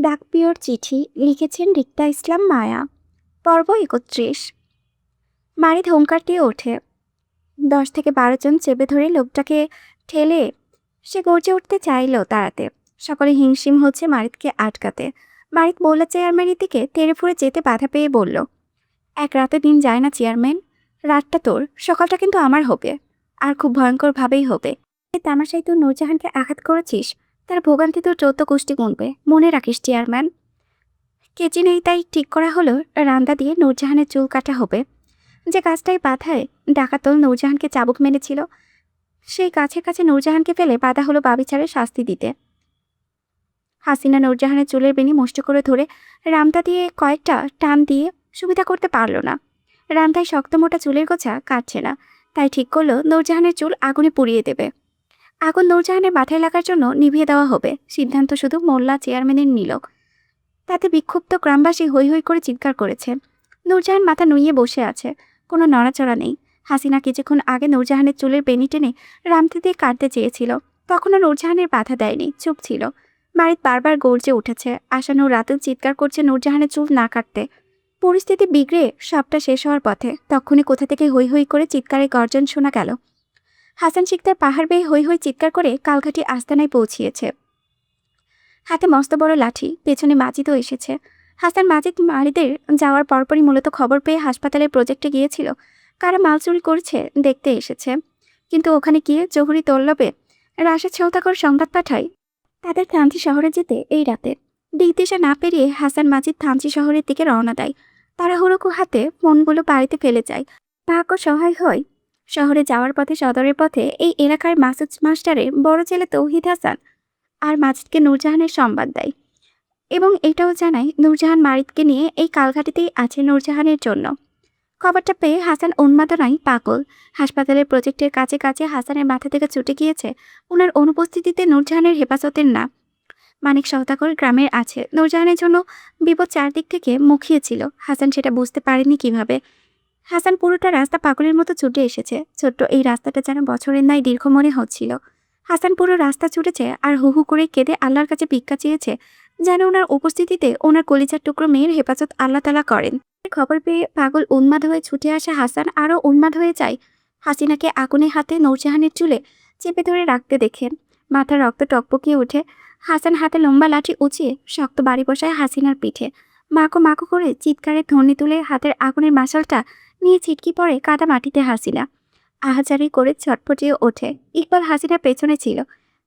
ডাকপিওর চিঠি লিখেছেন রিক্তা ইসলাম মায়া। পর্ব ৩১। মারিদ হুঙ্কার দিয়ে ওঠে। ১০ থেকে ১২ জন চেপে ধরে লোকটাকে ঠেলে সে গর্জে উঠতে চাইল তাড়াতে। সকলে হিমশিম হচ্ছে মারিদকে আটকাতে। মারিদ বলল চেয়ারম্যানের দিকে তেড়ে ফুড়ে যেতে বাধা পেয়ে বলল, এক রাতে দিন যায় না চেয়ারম্যান, রাতটা তোর, সকালটা কিন্তু আমার হবে, আর খুব ভয়ঙ্করভাবেই হবে। এই তামাশায় তুই নূরজাহানকে আঘাত করেছিস, তার ভোগান্তি তোর ১৪ গোষ্ঠী গুনবে, মনে রাখিস চেয়ারম্যান। কেচি নেই তাই ঠিক করা হলো রান্দা দিয়ে নূরজাহানের চুল কাটা হবে। যে গাছটাই বাধায় ডাকাতল নূরজাহানকে চাবুক মেরেছিল, সেই গাছের কাছে নূরজাহানকে ফেলে বাধা হলো বাবিচারের শাস্তি দিতে। হাসিনা নূরজাহানের চুলের বেনি মুষ্ট করে ধরে রামদা দিয়ে কয়েকটা টান দিয়ে সুবিধা করতে পারল না। রামদায় শক্ত মোটা চুলের গোছা কাটছে না, তাই ঠিক করলো নূরজাহানের চুল আগুনে পুড়িয়ে দেবে। আগুন নূরজাহানের মাথায় লাগার জন্য নিভিয়ে দেওয়া হবে, সিদ্ধান্ত শুধু মোল্লা চেয়ারম্যানের নিল। তাতে বিক্ষুব্ধ গ্রামবাসী হৈ হৈ করে চিৎকার করেছে। নূরজাহান মাথা নুইয়ে বসে আছে, কোনো নড়াচড়া নেই। হাসিনা কিছুক্ষণ আগে নূরজাহানের চুলের বেনি টেনে রামতে দিয়ে কাটতে চেয়েছিল, তখনও নূরজাহানের বাধা দেয়নি, চুপ ছিল। মারিদ বারবার গর্জে উঠেছে, আশানুর রাতেও চিৎকার করছে নূরজাহানের চুল না কাটতে। পরিস্থিতি বিগড়ে সবটা শেষ হওয়ার পথে তখনই কোথা থেকে হৈ হৈ করে চিৎকারের গর্জন শোনা গেল। হাসান শিকদার পাহাড় বেয়ে হৈ হৈ চিৎকার করে কালঘাটি আস্তানায় পৌঁছিয়েছে। হাতে মস্ত বড় লাঠি, পেছনে মাজিদও এসেছে। হাসান মাজিদ মারিদের যাওয়ার পরপরই মূলত খবর পেয়ে হাসপাতালের প্রজেক্টে গিয়েছিল, কারা মাল চুরি করছে দেখতে এসেছে। কিন্তু ওখানে গিয়ে জহুরি তল্লবে রাশেদ সওদাগর সংবাদ পাঠায় তাদের থানচি শহরে যেতে এই রাতে। দিগদিশা না পেরিয়ে হাসান মাজিদ থানচি শহরের দিকে রওনা দেয়। তাড়াহুড়ো হাতে ফোনগুলো বাড়িতে ফেলে যায়। ভাগ্য সহায় হয়, শহরে যাওয়ার পথে সদরের পথে এই এলাকার মাসুদ মাস্টারের বড় ছেলে তৌহিদ হাসান আর মাজিদকে নূরজাহানের সংবাদ দেয় এবং এটাও জানায় নূরজাহান মারিদকে নিয়ে এই কালঘাটিতেই আছে নূরজাহানের জন্য। খবরটা পেয়ে হাসান উন্মাদনায় পাগল। হাসপাতালের প্রজেক্টের কাছে কাছে হাসানের মাথা থেকে ছুটে গিয়েছে ওনার অনুপস্থিতিতে নূরজাহানের হেফাজতের না। মানিক সওদাগর গ্রামের আছে, নূরজাহানের জন্য বিপদ চারদিক থেকে মুখিয়েছিল। হাসান সেটা বুঝতে পারেনি কিভাবে। হাসান পুরোটা রাস্তা পাগলের মতো ছুটে এসেছে। ছোট্ট এই রাস্তাটা যেন বছরের ন্যায় দীর্ঘ মনে হচ্ছিল। হাসান পুরো রাস্তা ছুটেছে আর হু হু করে কেঁদে আল্লাহর কাছে ভিক্ষা চেয়েছে যেন ওনার উপস্থিতিতে ওনার কলিজার টুকরো মেয়ের হেফাজত আল্লাহ তাআলা করেন। খবর পেয়ে পাগল উন্মাদ হয়ে ছুটে আসা হাসান আরও উন্মাদ হয়ে যায়। হাসিনাকে আগুনে হাতে নূরজাহানের চুলে চেপে ধরে রাখতে দেখেন মাথার রক্ত টকবকিয়ে ওঠে। হাসান হাতে লম্বা লাঠি উঁচিয়ে শক্ত বাড়ি বসায় হাসিনার পিঠে। মাকো মাকো করে চিৎকারের ধ্বনি তুলে হাতের আগুনের মাশালটা নিয়ে ছিটকি পড়ে কাদা মাটিতে হাসিনা। আহাজারি করে ছটফটিয়ে ওঠে। ইকবাল হাসিনার পেছনে ছিল।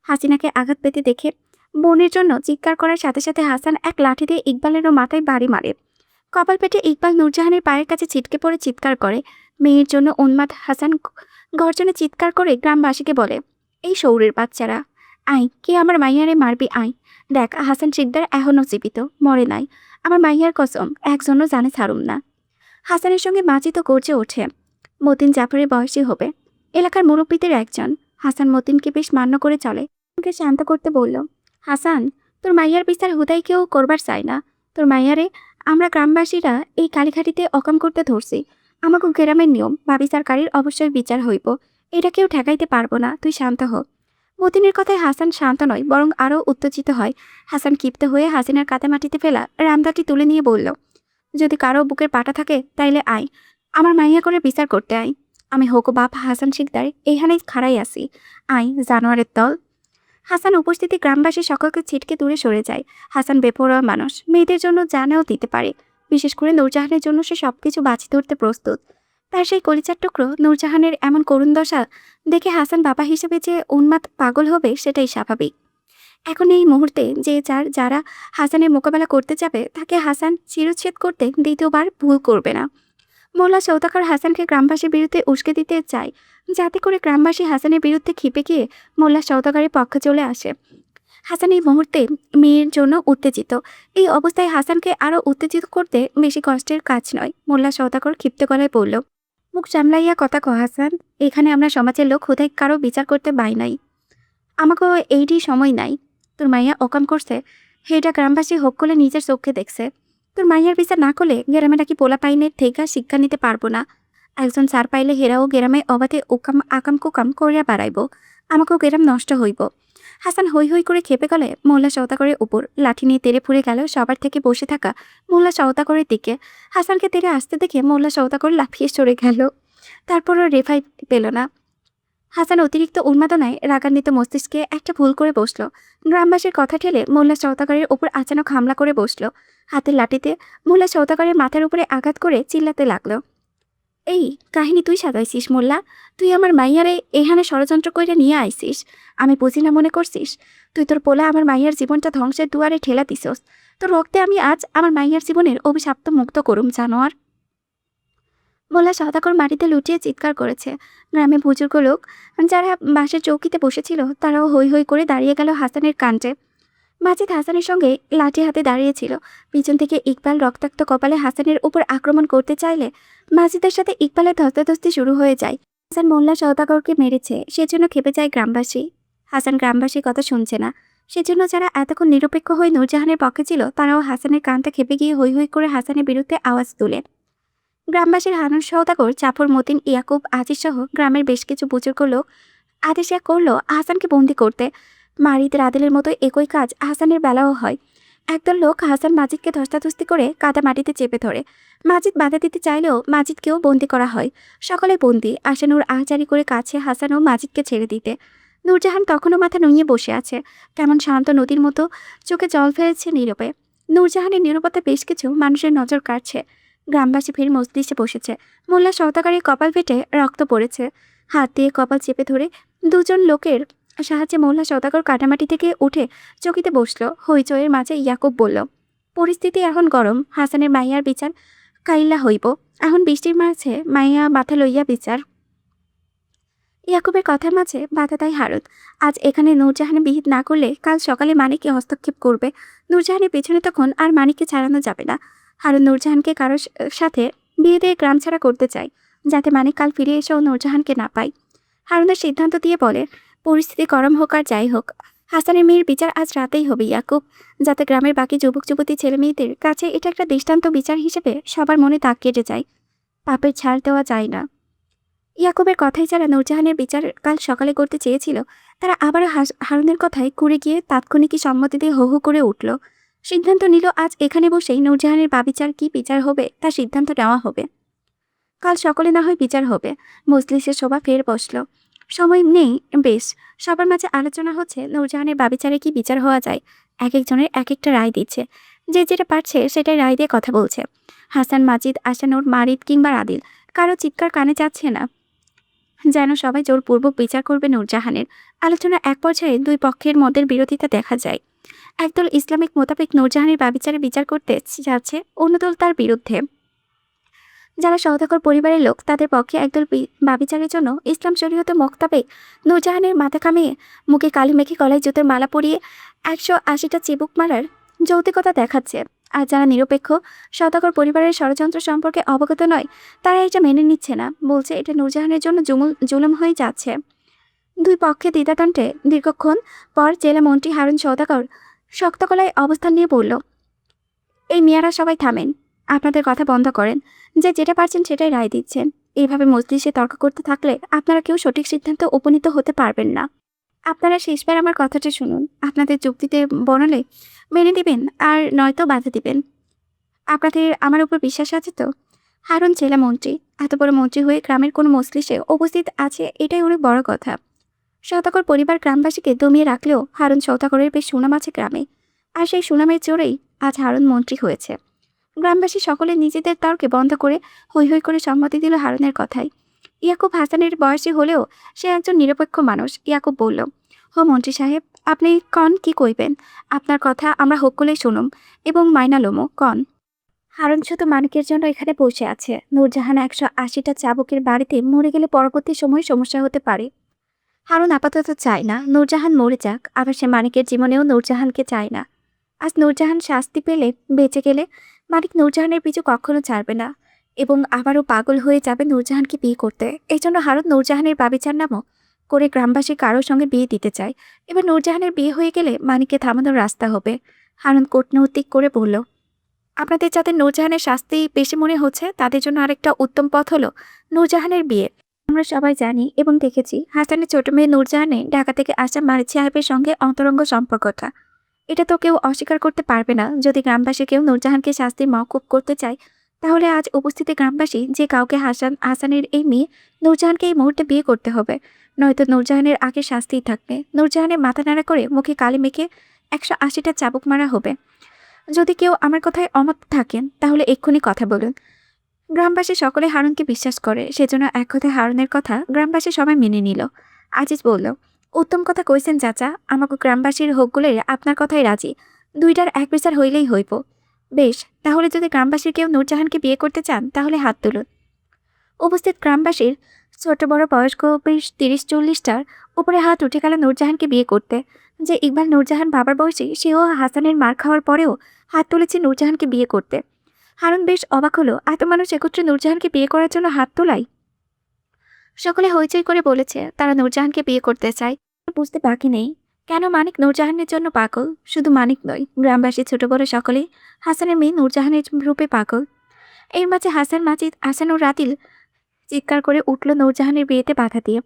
হাসিনাকে আঘাত পেতে দেখে বোনের জন্য চিৎকার করার সাথে সাথে হাসান এক লাঠি দিয়ে ইকবালেরও মাথায় বাড়ি মারে। কপাল পেটে ইকবাল নূরজাহানের পায়ের কাছে ছিটকে পড়ে চিৎকার করে। মেয়ের জন্য উন্মাদ হাসান গর্জনে চিৎকার করে গ্রামবাসীকে বলে, এই শৌরের বাচ্চারা, আয় কে আমার মাইয়ারে মারবি, আয় দেখ হাসান শিকদার এখনও জীবিত, মরে নাই, আমার মাইয়ার কসম একজনও জানে ছাড়ুম না। হাসানের সঙ্গে মাজিদও গর্জে ওঠে। মতিন জাফরের বয়সী হবে, এলাকার মুরব্বীদের একজন। হাসান মতিনকে বেশ মান্য করে চলে। ওকে শান্ত করতে বলল, হাসান তোর মাইয়ার বিচার হুদাই কেউ করবার চায় না। তোর মাইয়ারে আমরা গ্রামবাসীরা এই কালীঘাটিতে অকাম করতে ধরছি। আমাকে গ্রামের নিয়ম বাবিচারকারীর অবশ্যই বিচার হইব, এটা কেউ ঠেকাইতে পারবো না, তুই শান্ত হ। মতিনের কথায় হাসান শান্ত নয় বরং আরও উত্তেজিত হয়। হাসান ক্ষিপ্ত হয়ে হাসিনার কাতে মাটিতে ফেলা রামদাটি তুলে নিয়ে বলল, যদি কারো বুকের পাটা থাকে তাইলে আয়, আমার মাইয়া করে বিচার করতে আয়। আমি হোক বাপ হাসান শিকদার এইখানেই খাড়াই আসি, আয় জানোয়ারের দল। হাসান উপস্থিতি গ্রামবাসী সকলকে ছিটকে দূরে সরে যায়। হাসান বেপরোয়া মানুষ, মেয়েদের জন্য জানেও দিতে পারে, বিশেষ করে নূরজাহানের জন্য সে সবকিছু বাঁচি ধরতে প্রস্তুত। তার সেই কলিজার টুকরো নূরজাহানের এমন করুণ দশা দেখে হাসান বাবা হিসেবে যে উন্মাদ পাগল হবে সেটাই স্বাভাবিক। এখন এই মুহূর্তে যারা হাসানের মোকাবেলা করতে যাবে তাকে হাসান শিরচ্ছেদ করতে দ্বিতীয়বার ভুল করবে না। মোল্লা সওদাগর হাসানকে গ্রামবাসীর বিরুদ্ধে উস্কে দিতে চায়, যাতে করে গ্রামবাসী হাসানের বিরুদ্ধে ক্ষিপে গিয়ে মোল্লা সওদাগরের পক্ষে চলে আসে। হাসান এই মুহূর্তে মেয়ের জন্য উত্তেজিত। এই অবস্থায় হাসানকে আরও উত্তেজিত করতে বেশি কষ্টের কাজ নয়। মোল্লা সওদাগর ক্ষিপ্ত গলায় বলল, মুখ সামলাইয়া কথা কহ হাসান, এখানে আমরা সমাজের লোক হুদাই কারো বিচার করতে বাই নাই, আমাকেও এইটি সময় নাই। তোর মাইয়া অকাম করছে হেটা গ্রামবাসী হোক করলে নিজের চোখে দেখছে। তোর মাইয়ার বিচার না করলে গ্রামে নাকি পোলা পাইনের থেকে শিক্ষা নিতে পারবো না। একজন সার পাইলে হেরাও গ্রামে অবাধে ওকাম আকাম কুকাম করিয়া বাড়াইব, আমাকেও গ্রাম নষ্ট হইব। হাসান হৈ হৈ করে খেপে গেলে মোল্লা সওদাগরের উপর লাঠি নিয়ে তেড়ে ফুঁড়ে গেল সবার থেকে বসে থাকা মোল্লা সওদাগরের দিকে। হাসানকে তেড়ে আসতে দেখে মোল্লা সওদাগর লাফিয়ে সরে গেল। তারপরও রেফাই পেল না। হাসান অতিরিক্ত উন্মাদনায় রাগান্বিত মস্তিষ্কে একটা ভুল করে বসল। গ্রামবাসীর কথা ঠেলে মোল্লা সওদাগরের উপর আচানক হামলা করে বসল। হাতের লাঠিতে মোল্লা সওদাগরের মাথার উপরে আঘাত করে চিল্লাতে লাগলো, এই কাহিনী তুই সাজাইছিস মোল্লা? তুই আমার মাইয়ারে এখানে ষড়যন্ত্র কইরা নিয়ে আইসিস? আমি বুঝি না মনে করছিস? তুই তোর পোলা আমার মাইয়ার জীবনটা ধ্বংসের দুয়ারে ঠেলা দিছস। তোর রক্তে আমি আজ আমার মাইয়ার জীবনের অভিশাপ্ত মুক্ত করুম জানোয়ার। মোল্লা সওদাগর মাটিতে লুটিয়ে চিৎকার করেছে। গ্রামে বুজুর্গ লোক যারা বাঁশের চৌকিতে বসেছিল তারাও হৈ হৈ করে দাঁড়িয়ে গেল হাসানের কাণ্ডে। মাজিদ হাসানের সঙ্গে লাঠি হাতে দাঁড়িয়েছিল। পিছন থেকে ইকবাল রক্তাক্ত কপালে হাসানের উপর আক্রমণ করতে চাইলে মাজিদের সাথে ইকবালের ধস্তাধস্তি শুরু হয়ে যায়। হাসান মোল্লা সওদাগরকে মেরেছে সেজন্য খেপে যায় গ্রামবাসী। হাসান গ্রামবাসীর কথা শুনছে না। সেজন্য যারা এতক্ষণ নিরপেক্ষ হয়ে নূরজাহানের পক্ষে ছিল তারাও হাসানের কানটা খেপে গিয়ে হৈ হৈ করে হাসানের বিরুদ্ধে আওয়াজ তুলে। গ্রামবাসীর হানুন সওদাগর, জাফর, মতিন, ইয়াকুব, আজিজ সহ গ্রামের বেশ কিছু বুজুর্গ লোক আদেশ করলো হাসানকে বন্দি করতে। মারিদের আদিলের মতো একই কাজ হাসানের বেলাও হয়। একদল লোক হাসান মাজিদকে ধস্তাধস্তি করে কাদা মাটিতে চেপে ধরে। মাজিদ বাধা দিতে চাইলেও মাজিদকেও বন্দি করা হয়। সকলে বন্দি। আশানুর আহজারি করে কাছে হাসান ও মাজিদকে ছেড়ে দিতে। নূরজাহান তখনও মাথা নুইয়ে বসে আছে, কেমন শান্ত নদীর মতো চোখে জল ফেলেছে নীরবে। নূরজাহানের নীরবতা বেশ কিছু মানুষের নজর কাটছে। গ্রামবাসী ফের মজলিসে বসেছে। মোল্লা সওদাগরের কপাল ফেটে রক্ত পড়েছে। হাত দিয়ে কপাল চেপে ধরে দুজন লোকের সাহায্যে মোল্লা সওদাগর কাটামাটি থেকে উঠে চকিতে বসল। হইচয়ের মাঝে ইয়াকুব বলল, পরিস্থিতি এখন গরম। হাসানের মাইয়ার বিচার কাইল্লা হইব। এখন বৃষ্টির মাঝে মাইয়া মাথা লইয়া বিচার। ইয়াকুবের কথার মাঝে বাধা দেয় হারুন। আজ এখানে নূরজাহানে বিহিত না করলে কাল সকালে মানিককে হস্তক্ষেপ করবে। নূরজাহানের পেছনে তখন আর মানিককে ছাড়ানো যাবে না। হারুন নূরজাহানকে কারোর সাথে বিয়ে দিয়ে গ্রাম ছাড়া করতে চায়, যাতে মানিক কাল ফিরে এসেও নূরজাহানকে না পায়। হারুনের সিদ্ধান্ত দিয়ে বলে, পরিস্থিতি গরম হোক আর যাই হোক, হাসানের মেয়ের বিচার আজ রাতেই হবে ইয়াকুব, যাতে গ্রামের বাকি যুবক যুবতী ছেলে মেয়েদের কাছে এটা একটা দৃষ্টান্ত বিচার হিসেবে সবার মনে দাগ কেটে যায়। পাপের ছাড় দেওয়া যায় না। ইয়াকুবের কথাই যারা নূরজাহানের বিচার কাল সকালে করতে চেয়েছিল তারা আবারও হারুনের কথায় ঘুরে গিয়ে তাৎক্ষণিকই সম্মতি দিয়ে হো হো করে উঠল। সিদ্ধান্ত নিল আজ এখানে বসেই নূরজাহানের বাবিচার কি বিচার হবে তা সিদ্ধান্ত নেওয়া হবে। কাল সকলে না হয় বিচার হবে। মজলিসের সভা ফের বসল। সময় নেই বেশ। সবার মাঝে আলোচনা হচ্ছে নূরজাহানের বাবিচারে কি বিচার হওয়া যায়। এক একজনের এক একটা রায় দিচ্ছে। যে যেটা পারছে সেটাই রায় দিয়ে কথা বলছে। হাসান, মাজিদ, আশানুর, মারিদ কিংবা আদিল কারো চিৎকার কানে যাচ্ছে না, যেন সবাই জোরপূর্বক বিচার করবে নূরজাহানের। আলোচনা এক পর্যায়ে দুই পক্ষের মধ্যে বিরোধিতা দেখা যায়। একদল ইসলামিক মোতাবেক নূরজাহানের বাবিচারে বিচার করতে যাচ্ছে, অন্য দল তার বিরুদ্ধে। যারা সওদাগর পরিবারের লোক তাদের পক্ষে একদল বাবিচারের জন্য ইসলাম শরীয়তে মোতাবেক নূরজাহানের মাথা কামিয়ে মুখে কালি মেখে গলায় জুতের মালা পরিয়ে 180টা চিবুক মারার যৌক্তিকতা দেখাচ্ছে। আর যারা নিরপেক্ষ, সওদাগর পরিবারের ষড়যন্ত্র সম্পর্কে অবগত নয়, তারা এটা মেনে নিচ্ছে না, বলছে এটা নূরজাহানের জন্য জুলুম হয়ে যাচ্ছে। দুই পক্ষে দ্বিধাদ্বন্দ্বে দীর্ঘক্ষণ পর জেলা মন্ত্রী হারুন সওদাগর শক্ত গলায় অবস্থান নিয়ে বলল, এই মিয়ারা সবাই থামেন, আপনাদের কথা বন্ধ করেন। যে যেটা পারছেন সেটাই রায় দিচ্ছেন। এইভাবে মজলিসে তর্ক করতে থাকলে আপনারা কেউ সঠিক সিদ্ধান্ত উপনীত হতে পারবেন না। আপনারা শেষবার আমার কথাটা শুনুন। আপনাদের যুক্তিতে বনলে মেনে দিবেন আর নয়তো বাধা দিবেন। আপনাদের আমার উপর বিশ্বাস আছে তো? হারুন জেলা মন্ত্রী, এত বড় মন্ত্রী হয়ে গ্রামের কোনো মজলিসে উপস্থিত আছে, এটাই অনেক বড় কথা। সওদাগর পরিবার গ্রামবাসীকে দমিয়ে রাখলেও হারুন সওদাগরের বেশ সুনাম আছে গ্রামে। আর সেই সুনামের জোরেই আজ হারুন মন্ত্রী হয়েছে। গ্রামবাসী সকলে নিজেদের তর্কে বন্ধ করে হৈ হৈ করে সম্মতি দিল হারুনের কথায়। ইয়াকুব হাসানের বয়সী হলেও সে একজন নিরপেক্ষ মানুষ। ইয়াকুব বলল, হো মন্ত্রী সাহেব, আপনি কন কি কইবেন? আপনার কথা আমরা হকলেই শুনুম এবং মাইনা লোমো কন। হারুন শুধু মানিকের জন্য এখানে বসে আছে। নূরজাহান 180টা চাবুকের বাড়িতে মরে গেলে পরবর্তী সময়ে সমস্যা হতে পারে। হারুন আপাতত চায় না নূরজাহান মরে যাক, আবার সে মানিকের জীবনেও নূরজাহানকে চায় না। আজ নূরজাহান শাস্তি পেলে বেঁচে গেলে মানিক নূরজাহানের পিছু কখনো ছাড়বে না এবং আবারও পাগল হয়ে যাবে নূরজাহানকে বিয়ে করতে। এই জন্য হারুন নূরজাহানের বাবিচার নামও করে গ্রামবাসী কারোর সঙ্গে বিয়ে দিতে চায়। এবার নূরজাহানের বিয়ে হয়ে গেলে মানিককে থামানোর রাস্তা হবে। হারুন কূটনৈতিক করে বলল, আপনাদের যাদের নূরজাহানের শাস্তি বেশি মনে হচ্ছে তাদের জন্য আরেকটা উত্তম পথ হলো নূরজাহানের বিয়ে। আমরা সবাই জানি এবং দেখেছি হাসানের ছোট মেয়ে নূরজাহানে ঢাকা থেকে আসা মারিচ সাহেবের সঙ্গে অন্তরঙ্গ সম্পর্কটা। এটা তো কেউ অস্বীকার করতে পারবে না। যদি গ্রামবাসী কেউ নূরজাহানকে শাস্তির মওকুফ করতে চায়, তাহলে আজ উপস্থিত গ্রামবাসী যে কাউকে হাসানের এই মেয়ে নূরজাহানকে এই মুহূর্তে বিয়ে করতে হবে, নয়তো নূরজাহানের আগে শাস্তিই থাকবে। নূরজাহানের মাথা নাড়া করে মুখে কালি মেখে 180টা চাবুক মারা হবে। যদি কেউ আমার কথায় অমত থাকেন তাহলে এক্ষুনি কথা বলুন। গ্রামবাসী সকলে হারুনকে বিশ্বাস করে, সেজন্য এক কথায় হারুনের কথা গ্রামবাসী সবাই মেনে নিল। আজিজ বলল, উত্তম কথা কইছেন চাচা, আমাকে গ্রামবাসীর হোকগুলো আপনার কথাই রাজি। দুইটার এক বিচার হইলেই হইব। বেশ, তাহলে যদি গ্রামবাসীর কেউ নূরজাহানকে বিয়ে করতে চান তাহলে হাত তুলুন। উপস্থিত গ্রামবাসীর ছোট বড় বয়স্ক বেশ 30-40টার উপরে হাত উঠে গেল নূরজাহানকে বিয়ে করতে। যে ইকবাল নূরজাহান বাবার বয়সী, সেও হাসানের মার খাওয়ার পরেও হাত তুলেছে নূরজাহানকে বিয়ে করতে। হারুন বেশ অবাক হলো, এত মানুষ একত্রে নূরজাহানকে বিয়ে করার জন্য হাত তোলায়। সকলে হইচই করে বলেছে তারা নূরজাহানকে বিয়ে করতে চায়। বুঝতে বাকি নেই কেন মানিক নূরজাহানের জন্য পাগল। শুধু মানিক নয়, গ্রামবাসী ছোট বড় সকলেই হাসানের মেয়ে নূরজাহানের রূপে পাগল। এর মাঝে হাসান, মাজিদ, আহসান ও রাতিল চিৎকার করে উঠল নূরজাহানের বিয়েতে বাধা দিয়ে।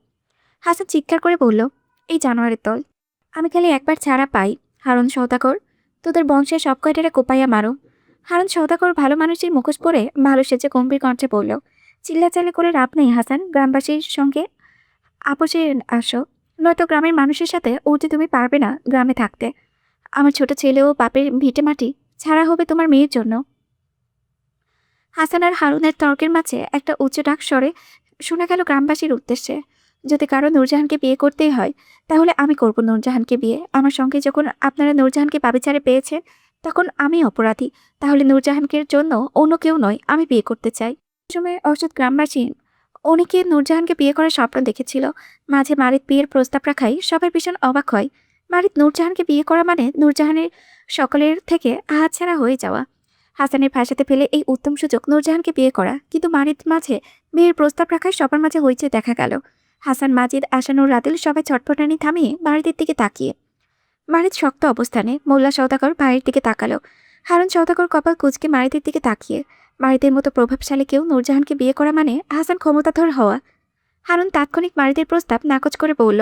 হাসান চিৎকার করে বলল, এই জানোয়ারের দল, আমি খালি একবার ছাড়া পাই। হারুন সওদাগর, তোদের বংশের সব কয়টারে কোপাইয়া মারো। হারুন সওদাগর ভালো মানুষের মুখোশ পরে ভালো সেজে গম্ভীর কণ্ঠে বলল, চিল্লাচাল্লি করে লাভ নেই হাসান, গ্রামবাসীর সঙ্গে আপোষে আসো, নয়তো গ্রামের মানুষের সাথে উঠতে তুমি পারবে না গ্রামে থাকতে। আমার ছোট ছেলে ও বাপের ভিটে মাটি ছাড়া হবে তোমার মেয়ের জন্য। হাসান আর হারুনের তর্কের মাঝে একটা উচ্চ ডাক স্বরে শোনা গেল গ্রামবাসীর উদ্দেশ্যে, যদি কারো নূরজাহানকে বিয়ে করতেই হয় তাহলে আমি করব নূরজাহানকে বিয়ে। আমার সঙ্গে যখন আপনারা নূরজাহানকে পাবিচারে পেয়েছেন তখন আমি অপরাধী, তাহলে নূরজাহানকে জন্য অন্য কেউ নয়, আমি বিয়ে করতে চাই। সময় অসৎ গ্রামবাসী অনেকে নূরজাহানকে বিয়ে করার স্বপ্ন দেখেছিল। মাঝে মারিত বিয়ের প্রস্তাব রাখায় সবাই ভীষণ অবাক হয়। মারিত নূরজাহানকে বিয়ে করা মানে নূরজাহানের সকলের থেকে হাতছাড়া হয়ে যাওয়া। হাসানের ভাষাতে ফেলে এই উত্তম সুযোগ নূরজাহানকে বিয়ে করা, কিন্তু মারিত মাঝে বিয়ের প্রস্তাব রাখায় সবার মাঝে হইচই দেখা গেল। হাসান, মাজিদ, আহসান ও রাদিল সবাই ছটফটানি থামিয়ে মারিতের দিকে তাকিয়ে। মারিত শক্ত অবস্থানে, মোল্লা সওদাগর ভাইয়ের দিকে তাকালো। হারুন সওদাগর কপাল কুঁচকে মারিতের দিকে তাকিয়ে। মারিতের মতো প্রভাবশালী কেউ নূরজাহানকে বিয়ে করা মানে হাসান ক্ষমতাধর হওয়া। হারুন তাৎক্ষণিক মারিতের প্রস্তাব নাকচ করে বলল,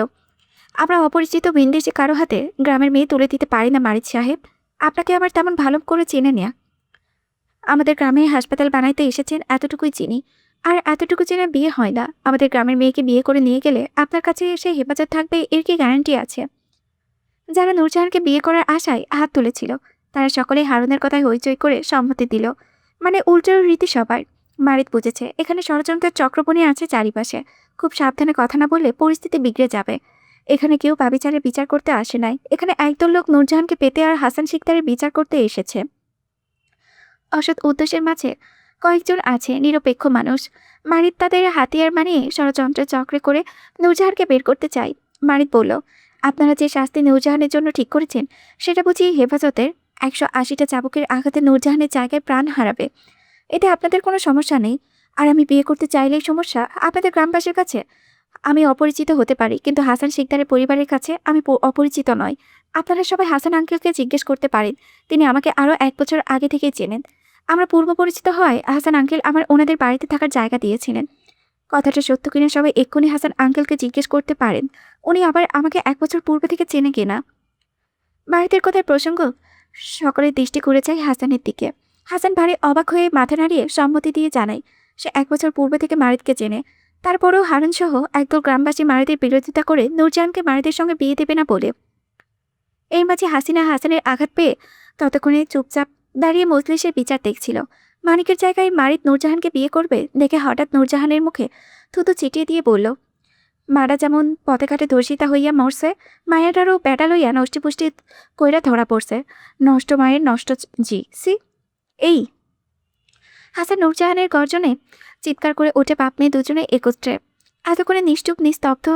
আমরা অপরিচিত ভিনদেশে কারো হাতে গ্রামের মেয়ে তুলে দিতে পারি না মারিত সাহেব। আপনাকে আবার তেমন ভালো করে চেনে নেয়া। আমাদের গ্রামে হাসপাতাল বানাইতে এসেছেন এতটুকুই চিনি, আর এতটুকু চেনা বিয়ে হয় না। আমাদের গ্রামের মেয়েকে বিয়ে করে নিয়ে গেলে আপনার কাছে এসে হেফাজত থাকবে, এর কি গ্যারান্টি আছে? যারা নূরজাহানকে বিয়ে করার আশায় হাত তুলেছিল তারা সকলেই হারুনের কথায় হইচই করে সম্মতি দিল। মানে উল্টো রীতি সবার। মারিত বুঝেছে এখানে ষড়যন্ত্রের চক্রবণী আছে চারিপাশে। খুব সাবধানে কথা না বললে পরিস্থিতি বিগড়ে যাবে। এখানে কেউ পাবিচারের বিচার করতে আসে নাই, এখানে একদল লোক নূরজাহানকে পেতে আর হাসান শিকদারের বিচার করতে এসেছে। অসৎ উদ্দেশ্যের মাঝে কয়েকজন আছে নিরপেক্ষ মানুষ। মারিত তাদের হাতিয়ার মানিয়ে ষড়যন্ত্রের চক্রে করে নূরজাহানকে বের করতে চায়। মারিত বলল, আপনারা যে শাস্তি নূরজাহানের জন্য ঠিক করেছেন সেটা বুঝি হেফাজতের 180টা চাবুকের আঘাতে নূরজাহানের জায়গায় প্রাণ হারাবে। এতে আপনাদের কোনো সমস্যা নেই। আর আমি বিয়ে করতে চাইলেই সমস্যা আপনাদের গ্রামবাসীর কাছে। আমি অপরিচিত হতে পারি, কিন্তু হাসান শিকদারের পরিবারের কাছে আমি অপরিচিত নয়। আপনারা সবাই হাসান আঙ্কেলকে জিজ্ঞেস করতে পারেন, তিনি আমাকে আরও 1 বছর আগে থেকেই চেনেন। আমরা পূর্ব পরিচিত হওয়ায় হাসান আঙ্কেল আমার ওনাদের বাড়িতে থাকার জায়গা দিয়েছিলেন। কথাটা সত্য কিনা সবাই এক্ষুনি হাসান আঙ্কেলকে জিজ্ঞেস করতে পারেন, উনি আবার আমাকে 1 বছর পূর্বে থেকে চেনে কিনা। বাড়িতে কথার প্রসঙ্গ সকলের দৃষ্টি ঘুরে যায় হাসানের দিকে। হাসান ভারী অবাক হয়ে মাথা নাড়িয়ে সম্মতি দিয়ে জানায় সে 1 বছর পূর্বে থেকে মারিতকে চেনে। তারপরেও হারুন সহ একদল গ্রামবাসী মারিতের বিরোধিতা করে নূরজাহানকে মারিতের সঙ্গে বিয়ে দেবে না বলে। এর মাঝে হাসিনা হাসানের আঘাত পেয়ে ততক্ষণে চুপচাপ দাঁড়িয়ে মজলিসের বিচার দেখছিল। মানিকের জায়গায় মারিত নূরজাহানকে বিয়ে করবে দেখে হঠাৎ নূরজাহানের মুখে থুতু ছিটিয়ে দিয়ে বলল, মারা যেমন পথে ঘাটে ধর্ষিতা হইয়া মরছে, মায়াটারও প্যাটা লইয়া নষ্টিপুষ্টি কইরা ধরা পড়ছে। নষ্ট মায়ের নষ্ট জি সি। এই হাসান নূরজাহানের গর্জনে চিৎকার করে ওঠে বাপ মেয়ে দুজনে একত্রে। এতক্ষণে নিশ্চুপ নিস্তব্ধ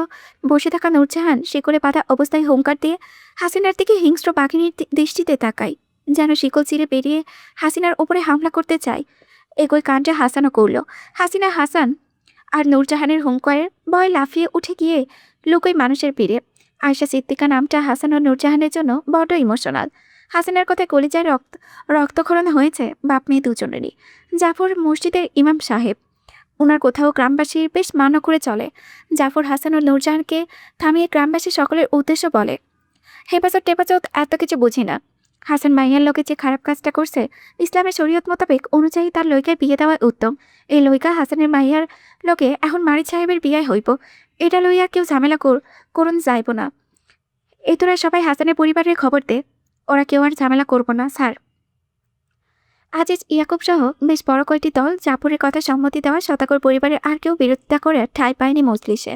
বসে থাকা নূরজাহান শিকলে বাঁধা অবস্থায় হুঙ্কার দিয়ে হাসিনার দিকে হিংস্র বাঘিনীর দৃষ্টিতে তাকায়, যেন শিকল চিরে বেরিয়ে হাসিনার উপরে হামলা করতে চায়। একই কাণ্ডে হাসানও করল। হাসিনা, হাসান আর নূরজাহানের হুঙ্কারের ভয় লাফিয়ে উঠে গিয়ে লুকোয় মানুষের ভিড়ে। আয়শা সিদ্দিকা নামটা হাসান ও নূরজাহানের জন্য বড় ইমোশনাল। হাসিনার কথায় কলিজায় রক্তক্ষরণ হয়েছে বাপ মেয়ে দুজনেরই। জাফর মসজিদের ইমাম সাহেব ওনার কোথাও গ্রামবাসীর বেশ মান্য করে চলে। জাফর হাসান ও নূরজাহানকে থামিয়ে গ্রামবাসী সকলের উদ্দেশ্য বলে, হেফাজত টেফাজত এত কিছু বুঝি না। হাসান মাইয়ার লোকে যে খারাপ কাজটা করছে, ইসলামের শরীয়ত মোতাবেক অনুযায়ী তার লইকায় বিয়ে দেওয়া উত্তম। এই লইকা হাসানের মাইয়ার লোকে এখন মারিদ সাহেবের বিয়ায় হইব, এটা লইয়া কেউ ঝামেলা করুন যাইব না। এই তোরা সবাই হাসানের পরিবারের খবর দে, ওরা কেউ আর ঝামেলা করব না স্যার। আজিজ ইয়াকুব সহ বেশ বড় কয়েকটি দল জাফরের কথা সম্মতি দেওয়া শতাকর পরিবারের আর কেউ বিরোধিতা করে ঠাঁই পায়নি মজলিসে।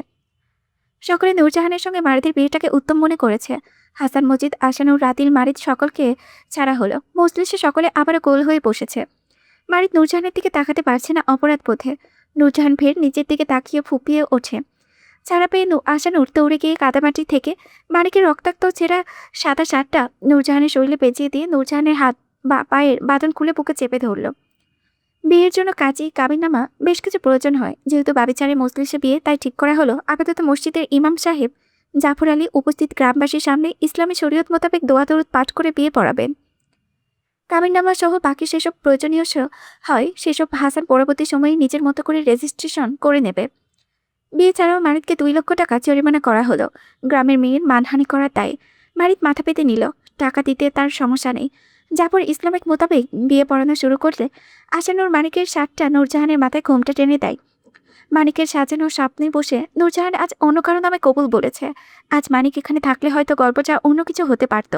সকলে নূরজাহানের সঙ্গে মারিদের বিয়েটাকে উত্তম মনে করেছে। হাসান, মজিদ, আশানুর, রাতিল, মারিদ সকলকে ছাড়া হলো। মজলিসে সকলে আবারও গোল হয়ে বসেছে। মারিদ নূরজাহানের দিকে তাকাতে পারছে না অপরাধ বোধে। নূরজাহান ফের নিচের দিকে তাকিয়ে ফুপিয়ে ওঠে। ছাড়া পেয়ে আশানুর দৌড়ে গিয়ে কাদামাটি থেকে মানিকের রক্তাক্ত ছেঁড়া সাদা শার্টটা নূরজাহানের শরীরে পেঁচিয়ে দিয়ে নূরজাহানের হাত বা পায়ের বাঁধন খুলে বুকে চেপে ধরল। বিয়ের জন্য কাজী কাবিননামা বেশ কিছু প্রয়োজন হয়। যেহেতু বাবিচারে মজলিসে বিয়ে, তাই ঠিক করা হলো আপাতত মসজিদের ইমাম সাহেব জাফর আলী উপস্থিত গ্রামবাসীর সামনে ইসলামী শরীয়ত মোতাবেক দোয়া দরুদ পাঠ করে বিয়ে পড়াবেন। কাবিননামা সহ বাকি সেসব প্রয়োজনীয় হয় সেসব হাসান পরবর্তী সময়ে নিজের মতো করে রেজিস্ট্রেশন করে নেবে। বিয়ে ছাড়াও মারিদকে 2 লক্ষ টাকা জরিমানা করা হলো গ্রামের মেয়ের মানহানি করার দায়ে। মারিদ মাথা পেতে নিল, টাকা দিতে তার সমস্যা নেই। জাফর ইসলামিক মোতাবেক বিয়ে পড়ানো শুরু করলে আশানুর মানিকের শার্টটা নূরজাহানের মাথায় ঘোমটা টেনে দেয়। মানিকের সাজানো স্বপ্নে বসে নূরজাহান আজ অন্য কারো নামে কবুল বলেছে। আজ মানিক এখানে থাকলে হয়তো গল্পটা অন্য কিছু হতে পারত।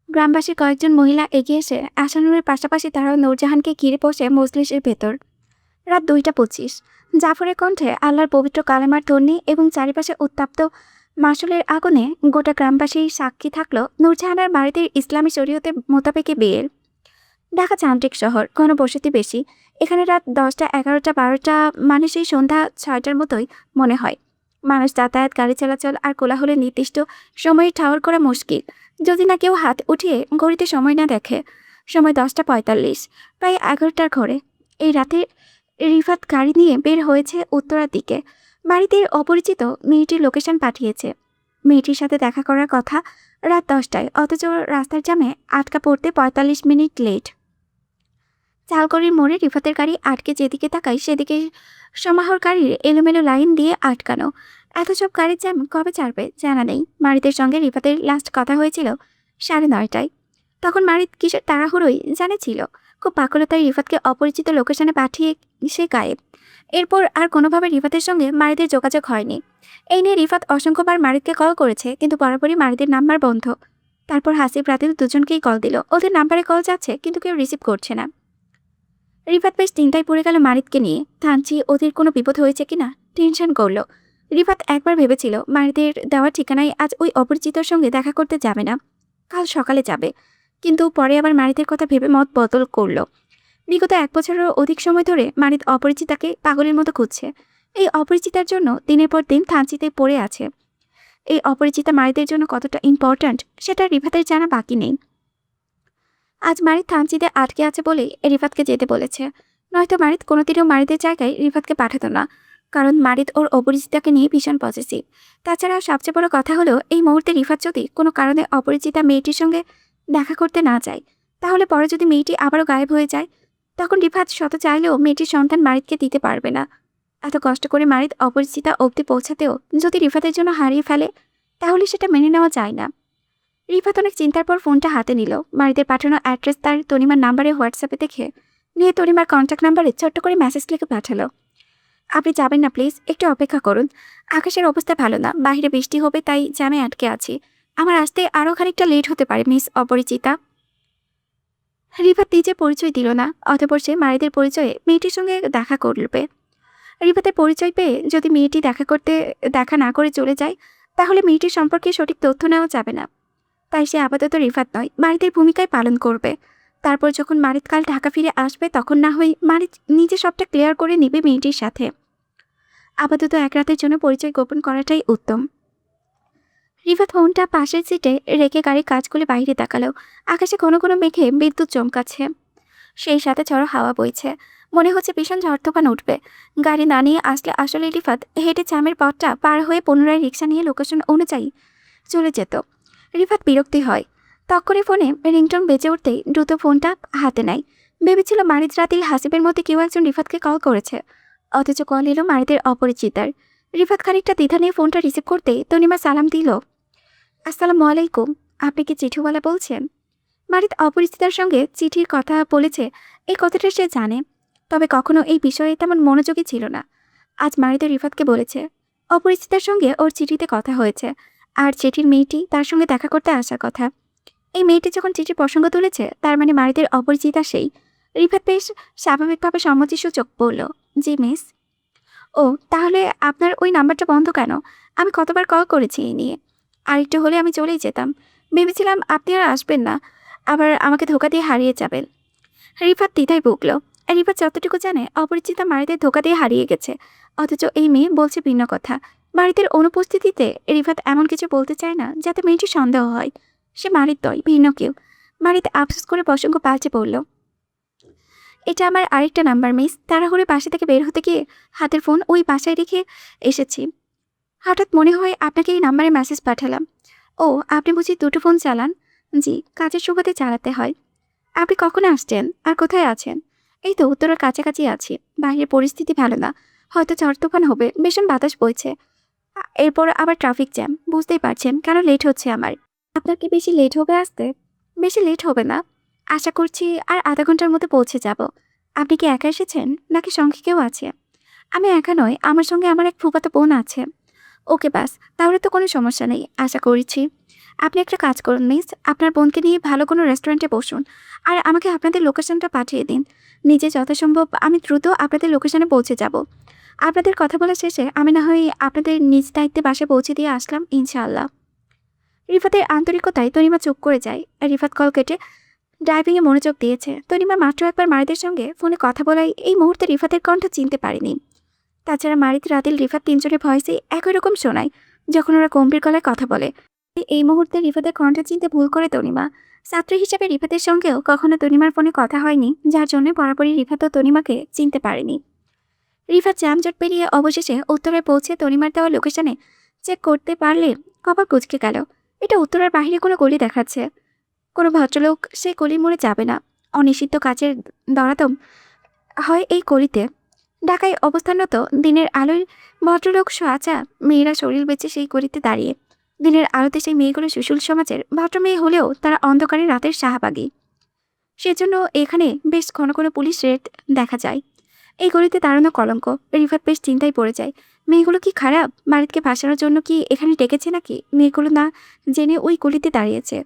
গ্রামবাসী কয়েকজন মহিলা এগিয়ে এসে আশানুরের পাশাপাশি তারাও নূরজাহানকে ঘিরে বসে মজলিসের ভেতর। রাত 2:25। জাফরের কণ্ঠে আল্লাহর পবিত্র কালেমার ধ্বনি এবং চারিপাশে উত্তাপ্ত মাসুলের আগুনে গোটা গ্রামবাসী সাক্ষী থাকলো নূরজাহানের বাড়িতে ইসলামী শরীয়তের মোতাবেকে বিয়ের। ঢাকা যান্ত্রিক শহর, ঘনবসতি বেশি। এখানে রাত 10টা, 11টা, 12টা মানে সেই সন্ধ্যা 6টার মতোই মনে হয়। মানুষ যাতায়াত, গাড়ি চলাচল আর কোলাহলে নির্দিষ্ট সময়ে ঠাওর করা মুশকিল, যদি না কেউ হাত উঠিয়ে ঘড়িতে সময় না দেখে। সময় 10:45, প্রায় 11টার ঘরে। এই রাতে রিফাত গাড়ি নিয়ে বের হয়েছে উত্তরার দিকে। বাড়িতে অপরিচিত মেয়েটির লোকেশন পাঠিয়েছে। মেয়েটির সাথে দেখা করার কথা রাত 10টায়, অথচ রাস্তার জ্যামে আটকা পড়তে 45 মিনিট লেট। চালগড়ির মোড়ে রিফাতের গাড়ি আটকে যেদিকে তাকায় সেদিকে সমাহর গাড়ির এলোমেলো লাইন দিয়ে আটকানো। এত সব গাড়ির জ্যাম কবে ছাড়বে জানা নেই। মারিদের সঙ্গে রিফাতের লাস্ট কথা হয়েছিল 9:30টায়। তখন মারিদ কিসের তাড়াহুড়োই জানেছিল। খুব পাকলতায় রিফাতকে অপরিচিত লোকেশনে পাঠিয়ে সে গায়েব। এরপর আর কোনোভাবে রিফাতের সঙ্গে মারিদের যোগাযোগ হয়নি। এই নিয়ে রিফাত অসংখ্যবার মারিদকে কল করেছে, কিন্তু বরাবরই মারিদের নাম্বার বন্ধ। তারপর হাসিব, রাতিল দুজনকেই কল দিল। ওদের নাম্বারে কল যাচ্ছে, কিন্তু কেউ রিসিভ করছে না। রিফাত বেশ চিন্তায় পড়ে গেল মারিদকে নিয়ে। থানচি ওদের কোনো বিপদ হয়েছে কিনা টেনশন করলো। রিফাত একবার ভেবেছিল মারিদের দেওয়া ঠিকানায় আজ ওই অপরিচিতর সঙ্গে দেখা করতে যাবে না, কাল সকালে যাবে। কিন্তু পরে আবার মারিদের কথা ভেবে মত বদল করলো। বিগত 1 বছরেরও অধিক সময় ধরে মারিদ অপরিচিতাকে পাগলের মতো খুঁজছে। এই অপরিচিতার জন্য দিনের পর দিন থানচিতে পড়ে আছে। এই অপরিচিতা মারিদের জন্য কতটা ইম্পর্ট্যান্ট সেটা রিফাতের জানা বাকি নেই। আজ মারিদ থানচিতে আটকে আছে বলেই রিফাতকে যেতে বলেছে, নয়তো মারিদ কোনোদিনও মারিদের জায়গায় রিফাতকে পাঠাতো না। কারণ মারিদ ওর অপরিচিতাকে নিয়ে ভীষণ পজিটিভ। তাছাড়া সবচেয়ে বড় কথা হলো, এই মুহূর্তে রিফাত যদি কোনো কারণে অপরিচিতা মেয়েটির সঙ্গে দেখা করতে না যায়, তাহলে পরে যদি মেয়েটি আবারও গায়েব হয়ে যায়, তখন রিফাত শত চাইলেও মেয়েটির সন্তান মারিদকে দিতে পারবে না। এত কষ্ট করে মারিদ অপরিচিতা অবধি পৌঁছাতেও যদি রিফাতের জন্য হারিয়ে ফেলে, তাহলে সেটা মেনে নেওয়া যায় না। রিফাত অনেক চিন্তার পর ফোনটা হাতে নিল। মারিদের পাঠানো অ্যাড্রেস তার তনিমার নাম্বারে হোয়াটসঅ্যাপে দেখে নিয়ে তনিমার কন্ট্যাক্ট নাম্বারে ছোট্ট করে মেসেজ লিখে পাঠালো, আপনি যাবেন না প্লিজ, একটু অপেক্ষা করুন। আকাশের অবস্থা ভালো না, বাইরে বৃষ্টি হবে, তাই জ্যামে আটকে আছি। আমার আসতে আরও খানিকটা লেট হতে পারে মিস অপরিচিতা। রিফাত নিজে পরিচয় দিল না, অতঃপর সে মারিদের পরিচয়ে মেয়েটির সঙ্গে দেখা করবে। রিফাতের পরিচয় পেয়ে যদি মেয়েটি দেখা না করে চলে যায়, তাহলে মেয়েটির সম্পর্কে সঠিক তথ্য নেওয়া যাবে না। তাই সে আপাতত রিফাত নয়, মারিদের ভূমিকায় পালন করবে। তারপর যখন মারিদ কাল ঢাকা ফিরে আসবে, তখন না হয় মারিদ নিজে সবটা ক্লিয়ার করে নেবে মেয়েটির সাথে। আপাতত 1 রাতের জন্য পরিচয় গোপন করাটাই উত্তম। রিফাত ফোনটা পাশের সিটে রেখে গাড়ির কাজ খুলে বাইরে তাকালো। আকাশে ঘন ঘন মেঘে বিদ্যুৎ চমকাচ্ছে, সেই সাথে ঝড়ো হাওয়া বইছে। মনে হচ্ছে ভীষণ ঝড় তুফান উঠবে। গাড়ি না নিয়ে আসলে আসলে রিফাত হেঁটে চামের পথটা পার হয়ে পুনরায় রিক্সা নিয়ে লোকেশন অনুযায়ী চলে যেত। রিফাত বিরক্তি হয়। তক্ষণে ফোনে রিংটোন বেজে উঠতেই দ্রুত ফোনটা হাতে নেয়। ভেবেছিল মারিদ, রাতিল, হাসিবের মধ্যে কেউ একজন রিফাতকে কল করেছে। অথচ কল এলো মারিদের অপরিচিতার। রিফাত খানিকটা দ্বিধা নিয়ে ফোনটা রিসিভ করতে তনিমা সালাম দিল। আসসালামু আলাইকুম, আপনি কি চিঠিওয়ালা বলছেন? মারিদ অপরিচিতার সঙ্গে চিঠির কথা বলেছে, এই কথাটা সে জানে, তবে কখনো এই বিষয়ে তেমন মনোযোগী ছিল না। আজ মারিদ রিফাতকে বলেছে অপরিচিতার সঙ্গে ওর চিঠিতে কথা হয়েছে, আর চিঠির মেয়েটি তার সঙ্গে দেখা করতে আসার কথা। এই মেয়েটি যখন চিঠির প্রসঙ্গ তুলেছে, তার মানে মারিদের অপরিচিতা সেই। রিফাত বেশ স্বাভাবিকভাবে সম্মতিসূচক বলল, জি মিস। ও, তাহলে আপনার ওই নাম্বারটা বন্ধ কেন? আমি কতবার কল করেছি এই নিয়ে। আরেকটু হলে আমি চলেই যেতাম। ভেবেছিলাম আপনি আর আসবেন না, আবার আমাকে ধোকা দিয়ে হারিয়ে যাবেন। রিফাত দ্বিধায় ভুগল। রিফাত যতটুকু জানে, অপরিচিতা মারিদের ধোকা দিয়ে হারিয়ে গেছে, অথচ এই মেয়ে বলছে ভিন্ন কথা। মারিদের অনুপস্থিতিতে রিফাত এমন কিছু বলতে চায় না যাতে মেয়েটির সন্দেহ হয় সে মারিদ নয়, ভিন্ন কেউ। মারিদ আফসোস করে প্রসঙ্গ পাল্টে বলল, এটা আমার আরেকটা নাম্বার মিস। তাড়াহুড়ো বাসা থেকে বের হতে গিয়ে হাতের ফোন ওই বাসায় রেখে এসেছি। হঠাৎ মনে হয় আপনাকে এই নাম্বারে মেসেজ পাঠালাম। ও, আপনি বুঝি দুটো ফোন চালান? জি, কাজের সুবাদে চালাতে হয়। আপনি কখন আসছেন আর কোথায় আছেন? এই তো উত্তরের কাছাকাছি আছি। বাইরের পরিস্থিতি ভালো না, হয়তো ঝড় তুফান হবে, ভীষণ বাতাস বইছে। এরপর আবার ট্রাফিক জ্যাম, বুঝতেই পারছেন কেন লেট হচ্ছে আমার। আপনার কি বেশি লেট হবে আসতে? বেশি লেট হবে না, আশা করছি আর আধা ঘন্টার মধ্যে পৌঁছে যাব। আপনি কি একা এসেছেন নাকি সঙ্গে কেউ আছে? আমি একা নয়, আমার সঙ্গে আমার এক ফুফাতো বোন আছে। ওকে বাস, তাহলে তো কোনো সমস্যা নেই আশা করছি। আপনি একটা কাজ করুন মিস, আপনার বোনকে নিয়ে ভালো কোনো রেস্টুরেন্টে বসুন, আর আমাকে আপনাদের লোকেশনটা পাঠিয়ে দিন। নিজে যথাসম্ভব আমি দ্রুত আপনাদের লোকেশনে পৌঁছে যাব। আপনাদের কথা বলা শেষে আমি না হয় আপনাদের নিজ দায়িত্বে বাসায় পৌঁছে দিয়ে আসলাম ইনশাআল্লাহ। রিফাতের আন্তরিকতায় তনিমা চুপ করে যায়। রিফাত কল কেটে ড্রাইভিংয়ে মনোযোগ দিয়েছে। তনিমা মাত্র একবার মারিদের সঙ্গে ফোনে কথা বলায় এই মুহূর্তে রিফাতের কণ্ঠ চিনতে পারেনি। তাছাড়া মারিদ, রাদিল, রিফাত তিনজনের ভয়েসে একই রকম শোনায় যখন ওরা গম্ভীর গলায় কথা বলে। এই মুহূর্তে রিফাতের কণ্ঠ চিনতে ভুল করে তনিমা। ছাত্র হিসেবে রিফাতের সঙ্গেও কখনো তনিমার ফোনে কথা হয়নি, যার জন্য বরাবরই রিফাত ও তনিমাকে চিনতে পারেনি। রিফাত যানজট পেরিয়ে অবশেষে উত্তরে পৌঁছে তনিমার দেওয়া লোকেশনে চেক করতে পারলে কপাল কুঁচকে গেল। এটা উত্তরার বাহিরে কোনো গলি দেখাচ্ছে। কোনো ভদ্রলোক সেই গলির মোড়ে যাবে না। অনিষিদ্ধ কাচের দরাদম হয় এই গলিতে। ঢাকায় অবস্থানরত দিনের আলোয় ভদ্রলোক সোয়াচা মেয়েরা শরীর বেঁচে সেই গলিতে দাঁড়িয়ে। দিনের আলোতে সেই মেয়েগুলো সুশীল সমাজের ভদ্র মেয়ে হলেও তারা অন্ধকারে রাতের শাহবাগী। সেজন্য এখানে বেশ ঘন ঘন পুলিশ রেড দেখা যায়। এই গলিতে দাঁড়ানো কলঙ্ক। রিফাত বেশ চিন্তায় পড়ে যায়। মেয়েগুলো কি খারাপ? মারিদকে ফাঁসানোর জন্য কি এখানে ডেকেছে নাকি? মেয়েগুলো না জেনে ওই গলিতে দাঁড়িয়েছে।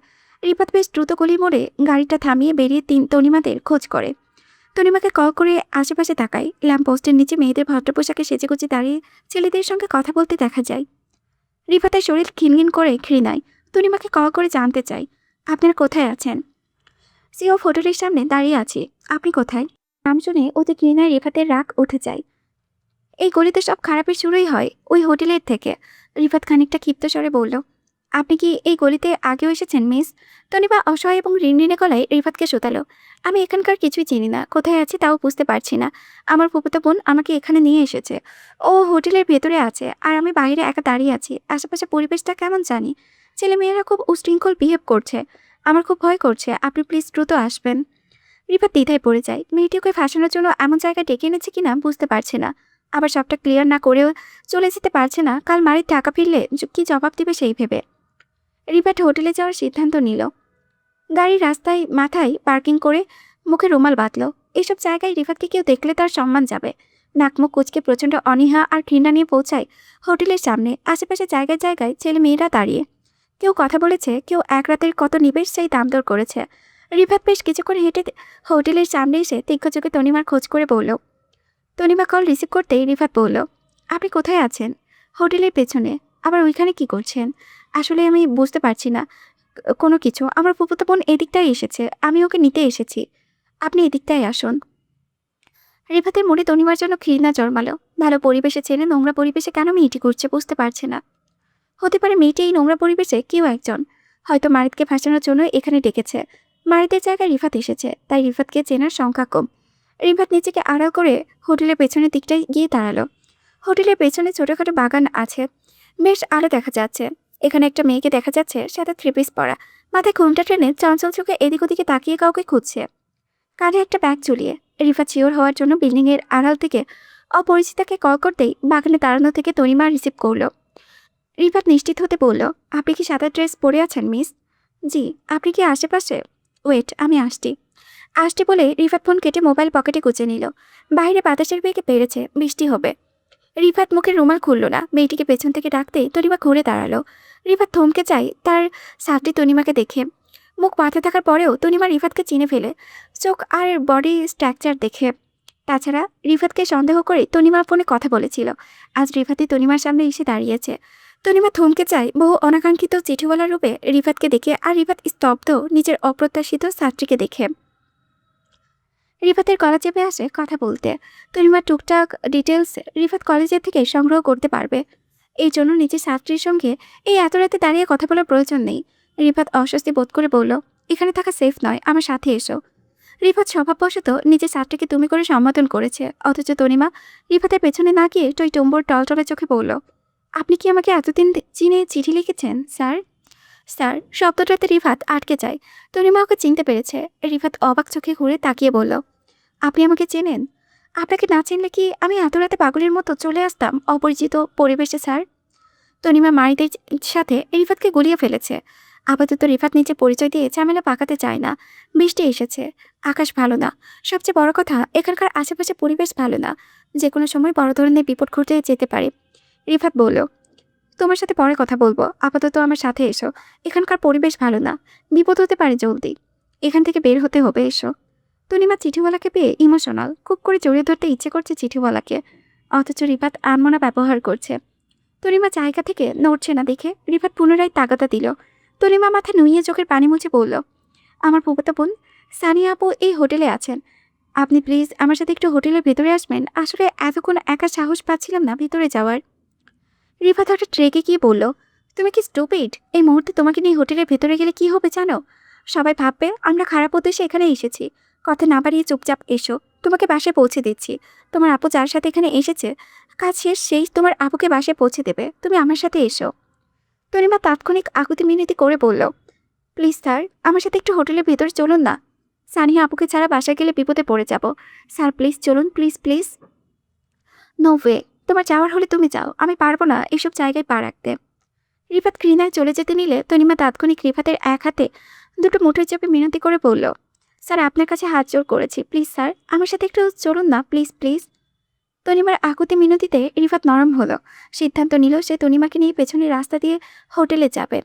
রিফাত বেশ দ্রুত গলি মোড়ে গাড়িটা থামিয়ে বেরিয়ে তনিমাদের খোঁজ করে। তনিমাকে কল করে আশেপাশে তাকায়। ল্যাম্পপোস্টের নিচে মেয়েদের ভদ্র পোশাকে সেজেগুজে দাঁড়িয়ে ছেলেদের সঙ্গে কথা বলতে দেখা যায়। রিফাতের শরীর খিনখিন করে ঘৃণায়। তনিমাকে কল করে জানতে চাই, আপনারা কোথায় আছেন? সিও হোটেলের সামনে দাঁড়িয়ে আছি। আপনি কোথায়? নাম শুনে অতি ঘৃণায় রিফাতের রাগ উঠে যায়। এই গলিতে সব খারাপের শুরুই হয় ওই হোটেলের থেকে। রিফাত খানিকটা ক্ষিপ্ত স্বরে বলল, আপনি কি এই গলিতে আগেও এসেছেন মিস? তনিবা অসহায় এবং ঋণঋণে গলায় রিফাতকে শোধালো, আমি এখানকার কিছুই চিনি না, কোথায় আছি তাও বুঝতে পারছি না। আমার ফুফাতো বোন আমাকে এখানে নিয়ে এসেছে। ও হোটেলের ভেতরে আছে আর আমি বাইরে একা দাঁড়িয়ে আছি। আশেপাশে পরিবেশটা কেমন জানি। ছেলেমেয়েরা খুব উশৃঙ্খল বিহেভ করছে। আমার খুব ভয় করছে। আপনি প্লিজ দ্রুত আসবেন। রিফাত দ্বিধায় পড়ে যায়। মেয়েটি ওকে ফাঁসানোর জন্য এমন জায়গায় ডেকে এনেছে কিনা বুঝতে পারছে না। আবার সবটা ক্লিয়ার না করেও চলে যেতে পারছে না। কাল মারির টাকা ফিরলে কি জবাব দিবে সেই ভেবে রিফাত হোটেলে যাওয়ার সিদ্ধান্ত নিল। গাড়ি রাস্তায় মাথায় পার্কিং করে মুখে রুমাল বাঁধল। এসব জায়গায় রিফাতকে কেউ দেখলে তার সম্মান যাবে। নাকমুখ কুচকে প্রচণ্ড অনীহা আর ঘৃণা নিয়ে পৌঁছায় হোটেলের সামনে। আশেপাশে জায়গায় জায়গায় ছেলে মেয়েরা দাঁড়িয়ে। কেউ কথা বলেছে, কেউ এক রাতের কত নিবেশ সেই দাম দর করেছে। রিফাত বেশ কিছুক্ষণ হেঁটে হোটেলের সামনে এসে তীক্ষ্ণ চোখে তনিমার খোঁজ করে বলল। তনিমা কল রিসিভ করতেই রিফাত বলল, আপনি কোথায় আছেন? হোটেলের পেছনে। আবার ওইখানে কি করছেন? আসলে আমি বুঝতে পারছি না কোনো কিছু। আমার ফুফাতো বোন এদিকটাই এসেছে, আমি ওকে নিতে এসেছি। আপনি এদিকটাই আসুন। রিফাতের মনে তনিমার জন্য ঘৃণা জন্মালো। ভালো পরিবেশে ছেড়ে নোংরা পরিবেশে কেন মেয়েটি করছে বুঝতে পারছে না। হতে পারে মেয়েটি এই নোংরা পরিবেশে কেউ একজন, হয়তো মারিদকে ফাঁসানোর জন্য এখানে ডেকেছে। মারিদের জায়গায় রিফাত এসেছে, তাই রিফাতকে চেনার সংখ্যা কম। রিফাত নিজেকে আড়াল করে হোটেলের পেছনের দিকটায় গিয়ে দাঁড়ালো। হোটেলের পেছনে ছোটখাটো বাগান আছে, বেশ আলো দেখা যাচ্ছে। এখানে একটা মেয়েকে দেখা যাচ্ছে, সাদা থ্রি পিস পরা, মাথায় ঘোমটা টেনে চঞ্চল চোখে এদিক ওদিকে তাকিয়ে কাউকে খুঁজছে। কাঁধে একটা ব্যাগ ঝুলিয়ে। রিফাত শিওর হওয়ার জন্য বিল্ডিংয়ের আড়াল থেকে অপরিচিতাকে কল করতেই বাগানে দাঁড়ানো থেকে তনিমা রিসিভ করলো। রিফাত নিশ্চিত হতে বলল, আপনি কি সাদা ড্রেস পরে আছেন মিস? জি। আপনি কি আশেপাশে? ওয়েট, আমি আসছি। আসতে বলে রিফাত ফোন কেটে মোবাইল পকেটে গুজে নিল। বাইরে বাতাসের বেগে বেড়েছে, বৃষ্টি হবে। রিফাত মুখের রুমাল খুলল না। মেয়েটিকে পেছন থেকে ডাকতে তনিমা ঘুরে দাঁড়ালো। রিফাত থমকে যায় তার সাথী তনিমাকে দেখে। মুখ মাথা থাকার পরেও তনিমা রিফাতকে চিনে ফেলে, চোখ আর বডি স্ট্রাকচার দেখে। তাছাড়া রিফাতকে সন্দেহ করে তনিমা ফোনে কথা বলেছিল। আজ রিফাতই তনিমার সামনে এসে দাঁড়িয়েছে। তনিমা থমকে যায় বহু অনাকাঙ্ক্ষিত চিঠিওয়ালার রূপে রিফাতকে দেখে, আর রিফাত স্তব্ধ নিজের অপ্রত্যাশিত ছাত্রীকে দেখে। রিফাতের গলা চেপে আসে কথা বলতে। তনিমা টুকটাক ডিটেলস রিফাত কলেজের থেকে সংগ্রহ করতে পারবে। এই জন্য নিজের ছাত্রীর সঙ্গে এই এত রাতে দাঁড়িয়ে কথা বলার প্রয়োজন নেই। রিফাত অস্বস্তি বোধ করে বলল, এখানে থাকা সেফ নয়, আমার সাথে এসো। রিফাত স্বভাববশত নিজের ছাত্রীকে তুমি করে সম্বোধন করেছে, অথচ তনিমা রিফাতের পেছনে না গিয়ে টম্বর টলটলে চোখে বলল, আপনি কি আমাকে এতদিন চিনে চিঠি লিখেছেন স্যার? স্যার শব্দটাতে রিফাত আটকে যায়। তনিমা ওকে চিনতে পেরেছে। রিফাত অবাক চোখে ঘুরে তাকিয়ে বলল, আপনি আমাকে চেনেন? আপনাকে না চিনলে কি আমি এত রাতে পাগলের মতো চলে আসতাম অপরিচিত পরিবেশে স্যার? তনিমা মারিদের সাথে রিফাতকে গলিয়ে ফেলেছে। আপাতত রিফাত নিচে পরিচয় দিয়ে ঝামেলা পাকাতে চায় না। বৃষ্টি এসেছে, আকাশ ভালো না। সবচেয়ে বড় কথা, এখানকার আশেপাশে পরিবেশ ভালো না। যে কোনো সময় বড় ধরনের বিপদ ঘটে যেতে পারে। রিফাত বলল, তোমার সাথে পরে কথা বলবো, আপাতত আমার সাথে এসো। এখানকার পরিবেশ ভালো না, বিপদ হতে পারে জলদি। এখান থেকে বের হতে হবে, এসো। তনিমা চিঠিওয়ালাকে পেয়ে ইমোশনাল, খুব করে জড়িয়ে ধরতে ইচ্ছে করছে চিঠিওয়ালাকে, অথচ রিফাত আনমনা ব্যবহার করছে। তনিমা জায়গা থেকে নড়ছে না দেখে রিফাত পুনরায় তাগাদা দিল। তনিমা মাথা নুইয়ে চোখের পানি মুছে বলল, আমার ফুফাতো বোন সানিয়া আপু এই হোটেলে আছেন। আপনি প্লিজ আমার সাথে একটু হোটেলের ভেতরে আসবেন। আসলে এতক্ষণ একা সাহস পাচ্ছিলাম না ভিতরে যাওয়ার। রিফাত হঠাৎ রেগে গিয়ে বলল, তুমি কি স্টুপিড? এই মুহূর্তে তোমাকে নিয়ে হোটেলের ভেতরে গেলে কি হবে জানো? সবাই ভাববে আমরা খারাপ উদ্দেশ্যে এখানে এসেছি। কথা না বাড়িয়ে চুপচাপ এসো, তোমাকে বাসায় পৌঁছে দিচ্ছি। তোমার আপু যার সাথে এখানে এসেছে, কাজ শেষ সেই তোমার আপুকে বাসায় পৌঁছে দেবে। তুমি আমার সাথে এসো। তনিমা তাৎক্ষণিক আকুতি মিনতি করে বলল, প্লিজ স্যার, আমার সাথে একটু হোটেলের ভেতরে চলুন না। সানিয়া আপুকে ছাড়া বাসায় গেলে বিপদে পড়ে যাব। স্যার প্লিজ চলুন, প্লিজ প্লিজ। নো ওয়ে, তোমার যাওয়ার হলে তুমি যাও, আমি পারবো না এসব জায়গায় পা রাখতে। রিফাত ঘৃণায় চলে যেতে নিলে তনিমা তাৎক্ষণিক রিফাতের এক হাতে দুটো মুঠোয় চেপে মিনতি করে বলল, স্যার আপনার কাছে হাত জোর করেছি, প্লিজ স্যার আমার সাথে একটু চলুন না, প্লিজ প্লিজ। তনিমার আকুতি মিনতিতে রিফাত নরম হলো। সিদ্ধান্ত নিল সে তনিমাকে নিয়ে পেছনের রাস্তা দিয়ে হোটেলে যাবে।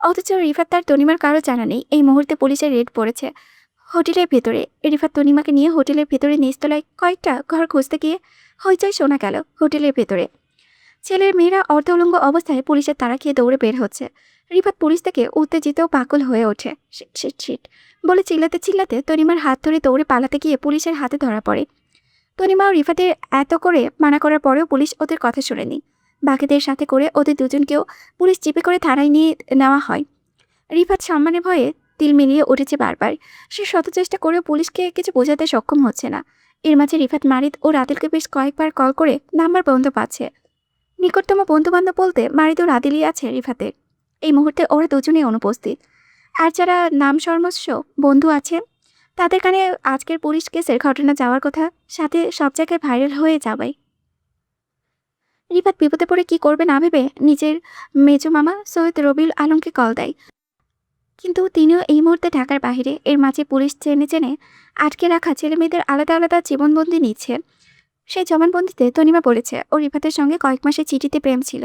অথচ রিফাত তার তনিমার কারো জানা নেই এই মুহূর্তে পুলিশের রেড পড়েছে হোটেলের ভেতরে। রিফাত তনিমাকে নিয়ে হোটেলের ভেতরে নিচতলায় কয়েকটা ঘর খুঁজতে গিয়ে হইচই শোনা গেল হোটেলের ভেতরে। ছেলের মেয়েরা অর্ধ উলঙ্গ অবস্থায় পুলিশের তাড়া খেয়ে দৌড়ে বের হচ্ছে। রিফাত পুলিশ থেকে উত্তেজিত পাগল হয়ে ওঠে। শিট শিট শিট বলে চিল্লাতে চিল্লাতে তনিমার হাত ধরে দৌড়ে পালাতে গিয়ে পুলিশের হাতে ধরা পড়ে। তনিমা ও রিফাতের এত করে মানা করার পরেও পুলিশ ওদের কথা শোনেনি। বাকিদের সাথে করে ওদের দুজনকেও পুলিশ জিপে করে থানায় নিয়ে নেওয়া হয়। রিফাত সম্মানে ভয়ে তিল মিলিয়ে উঠেছে বারবার। সে শত চেষ্টা করেও পুলিশকে কিছু বোঝাতে সক্ষম হচ্ছে না। এর মাঝে রিফাত মারিদ ও রাতেলকে বেশ কয়েকবার কল করে নাম্বার বন্ধ পাচ্ছে। নিকটতম বন্ধুবান্ধব বলতে মারিদ ও রাদিলই আছে রিফাতের। এই মুহূর্তে ওরা দুজনেই অনুপস্থিত। আর যারা নাম সর্বস্ব বন্ধু আছে তাদের কানে আজকের পুলিশ কেসের ঘটনা যাওয়ার কথা, সাথে সব জায়গায় ভাইরাল হয়ে যাবে। রিফাত বিপদে পড়ে কি করবে না ভেবে নিজের মেজো মামা সৈয়দ রবিউল আলমকে কল দেয়। কিন্তু তিনিও এই মুহূর্তে ঢাকার বাইরে। এর মাঝে পুলিশ চেনে চেনে আটকে রাখা ছেলে মেয়েদের আলাদা আলাদা জীবনবন্দি নিচ্ছে। সেই জবানবন্দিতে তনিমা বলেছে ও রিফাতের সঙ্গে কয়েক মাসের চিঠিতে প্রেম ছিল।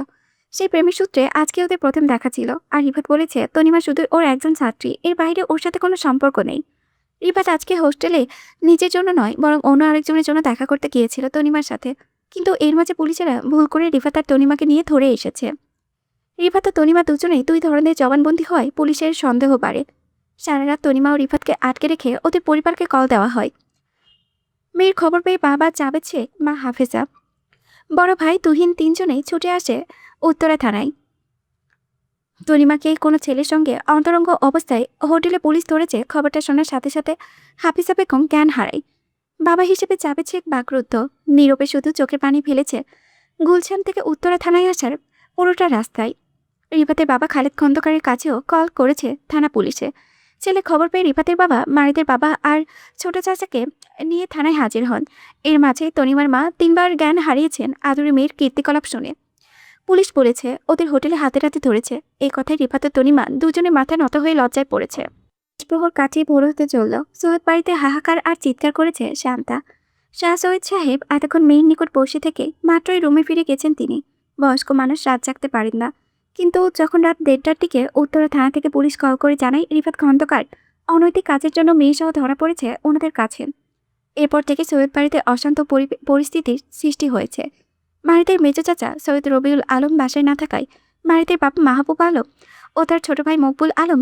সেই প্রেমের সূত্রে আজকে ওদের প্রথম দেখা ছিল। আর রিফাত বলেছে তনিমা শুধু ওর একজন ছাত্রী, এর বাইরে ওর সাথে কোনো সম্পর্ক নেই। রিফাত আজকে হোস্টেলে নিজের জন্য নয় বরং অন্য আরেকজনের জন্য দেখা করতে গিয়েছিল তনিমার সাথে। কিন্তু এর মাঝে পুলিশেরা ভুল করে রিফাত আর তনিমাকে নিয়ে ধরে এসেছে। রিফাত ও তনিমা দুজনেই দুই ধরনের জবানবন্দি হয়, পুলিশের সন্দেহ বাড়ে। সারা রাত তনিমা ও রিফাতকে আটকে রেখে ওদের পরিবারকে কল দেওয়া হয়। মেয়ের খবর পেয়ে বাবা জাবেদ শেখ, মা হাফেজা, বড় ভাই তুহিন তিনজনেই ছুটে আসে উত্তরা থানায়। তনিমাকে কোনো ছেলের সঙ্গে অন্তরঙ্গ অবস্থায় হোটেলে পুলিশ ধরেছে খবরটা শোনার সাথে সাথে হাফিজা বেগম জ্ঞান হারায়। বাবা হিসেবে জাবেদ শেখ বাকরুদ্ধ, নীরবে শুধু চোখের পানি ফেলেছে গুলশান থেকে উত্তরা থানায় আসার পুরোটা রাস্তায়। রিফাতের বাবা খালেদ খন্দকারের কাছেও কল করেছে থানা পুলিশে। ছেলে খবর পেয়ে রিফাতের বাবা, মারিদের বাবা আর ছোট চাচাকে নিয়ে থানায় হাজির হন। এর মাঝে তনিমার মা ৩ বার জ্ঞান হারিয়েছেন আদুরি মেয়ের কীর্তিকলাপ শুনে। পুলিশ বলেছে ওদের হোটেলে হাতে নাতে ধরেছে। এই কথায় রিফাত ও তনিমা দুজনে মাথা নত হয়ে লজ্জায় পড়েছে। প্রহর কাটিয়ে ভোর হতে চলল। সৈয়দ বাড়িতে হাহাকার আর চিৎকার করেছে শান্তা। শাহ সৈয়দ সাহেব এতক্ষণ মেয়ের নিকট বসে থেকে মাত্রই রুমে ফিরে গেছেন তিনি। বয়স্ক মানুষ রাত জাগতে পারেন না, কিন্তু যখন রাত ১:৩০টার দিকে উত্তরা থানা থেকে পুলিশ কল করে জানায় রিফাত খন্দকার অনৈতিক কাজের জন্য মেয়েসহ ধরা পড়েছে ওনাদের কাছে, এরপর থেকে সৈয়দ বাড়িতে অশান্ত পরিস্থিতির সৃষ্টি হয়েছে। মারিদের মেজ চাচা সৈয়দ রবিউল আলম বাসায় না থাকায় মারিদের বাবা মাহবুব আলম ও তার ছোট ভাই মকবুল আলম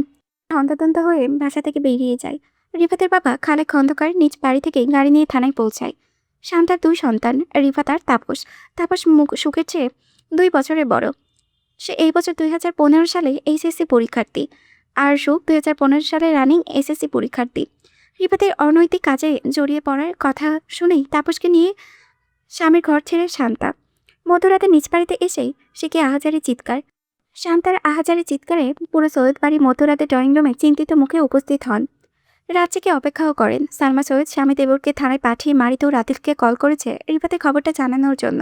হন্তদন্ত হয়ে বাসা থেকে বেরিয়ে যায়। রিফাতের বাবা খালেক খন্দকার নিজ বাড়ি থেকে গাড়ি নিয়ে থানায় পৌঁছায়। শান্তার 2 সন্তান, রিফাত আর তাপস। তাপস সুখের চেয়ে 2 বছরের বড়। সে এই বছর 2015 সালে এইচএসসি পরীক্ষার্থী, আর সুখ 2015 সালে রানিং এসএসসি পরীক্ষার্থী। রিফাতের অনৈতিক কাজে জড়িয়ে পড়ার কথা শুনেই তাপসকে নিয়ে স্বামীর ঘর ছেড়ে শান্তা। মধ্যরাতে নিজ বাড়িতে এসেই সে কি আহাজারি চিৎকার। শান্তার আহাজারি চিৎকারে পুরো সৈয়দ বাড়ি মধ্যরাতে ড্রয়িং রুমে চিন্তিত মুখে উপস্থিত হন। রাত থেকে অপেক্ষাও করেন। সালমা সৈয়দ স্বামী দেবরকে থানায় পাঠিয়ে মারিত ও রাতিলকে কল করেছে রিফাতের খবরটা জানানোর জন্য।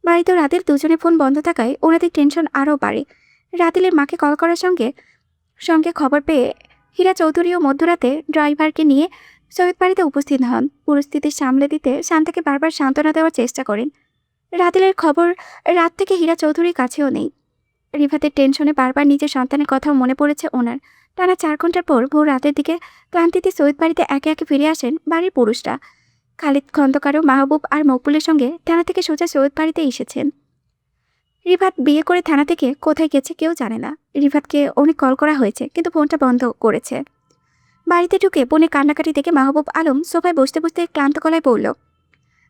মারিত ও রাতিল দুজনে ফোন বন্ধ থাকায় ওনাদের টেনশন আরও বাড়ে। রাতিলের মাকে কল করার সঙ্গে সঙ্গে খবর পেয়ে হীরা চৌধুরীও মধ্যরাতে ড্রাইভারকে নিয়ে সৈয়দ বাড়িতে উপস্থিত হন। পরিস্থিতি সামলে দিতে শান্তাকে বারবার সান্ত্বনা দেওয়ার চেষ্টা করেন। রাতিলের খবর রাত থেকে হীরা চৌধুরীর কাছেও নেই। রিফাতের টেনশনে বারবার নিজের সন্তানের কথাও মনে পড়েছে ওনার। টানা 4 ঘন্টার পর ভোর রাতের দিকে ক্লান্তিতে সৈয়দ বাড়িতে একে একে ফিরে আসেন বাড়ির পুরুষরা। খালিদ খন্দকারও মাহবুব আর মকবুলের সঙ্গে থানা থেকে সোজা সৈয়দ বাড়িতে এসেছেন। রিফাত বিয়ে করে থানা থেকে কোথায় গেছে কেউ জানে না। রিফাতকে অনেক কল করা হয়েছে, কিন্তু ফোনটা বন্ধ করেছে। বাড়িতে ঢুকে বোনের কান্নাকাটি দেখে মাহবুব আলম সোফায় বসতে বসতে ক্লান্ত গলায় বলল,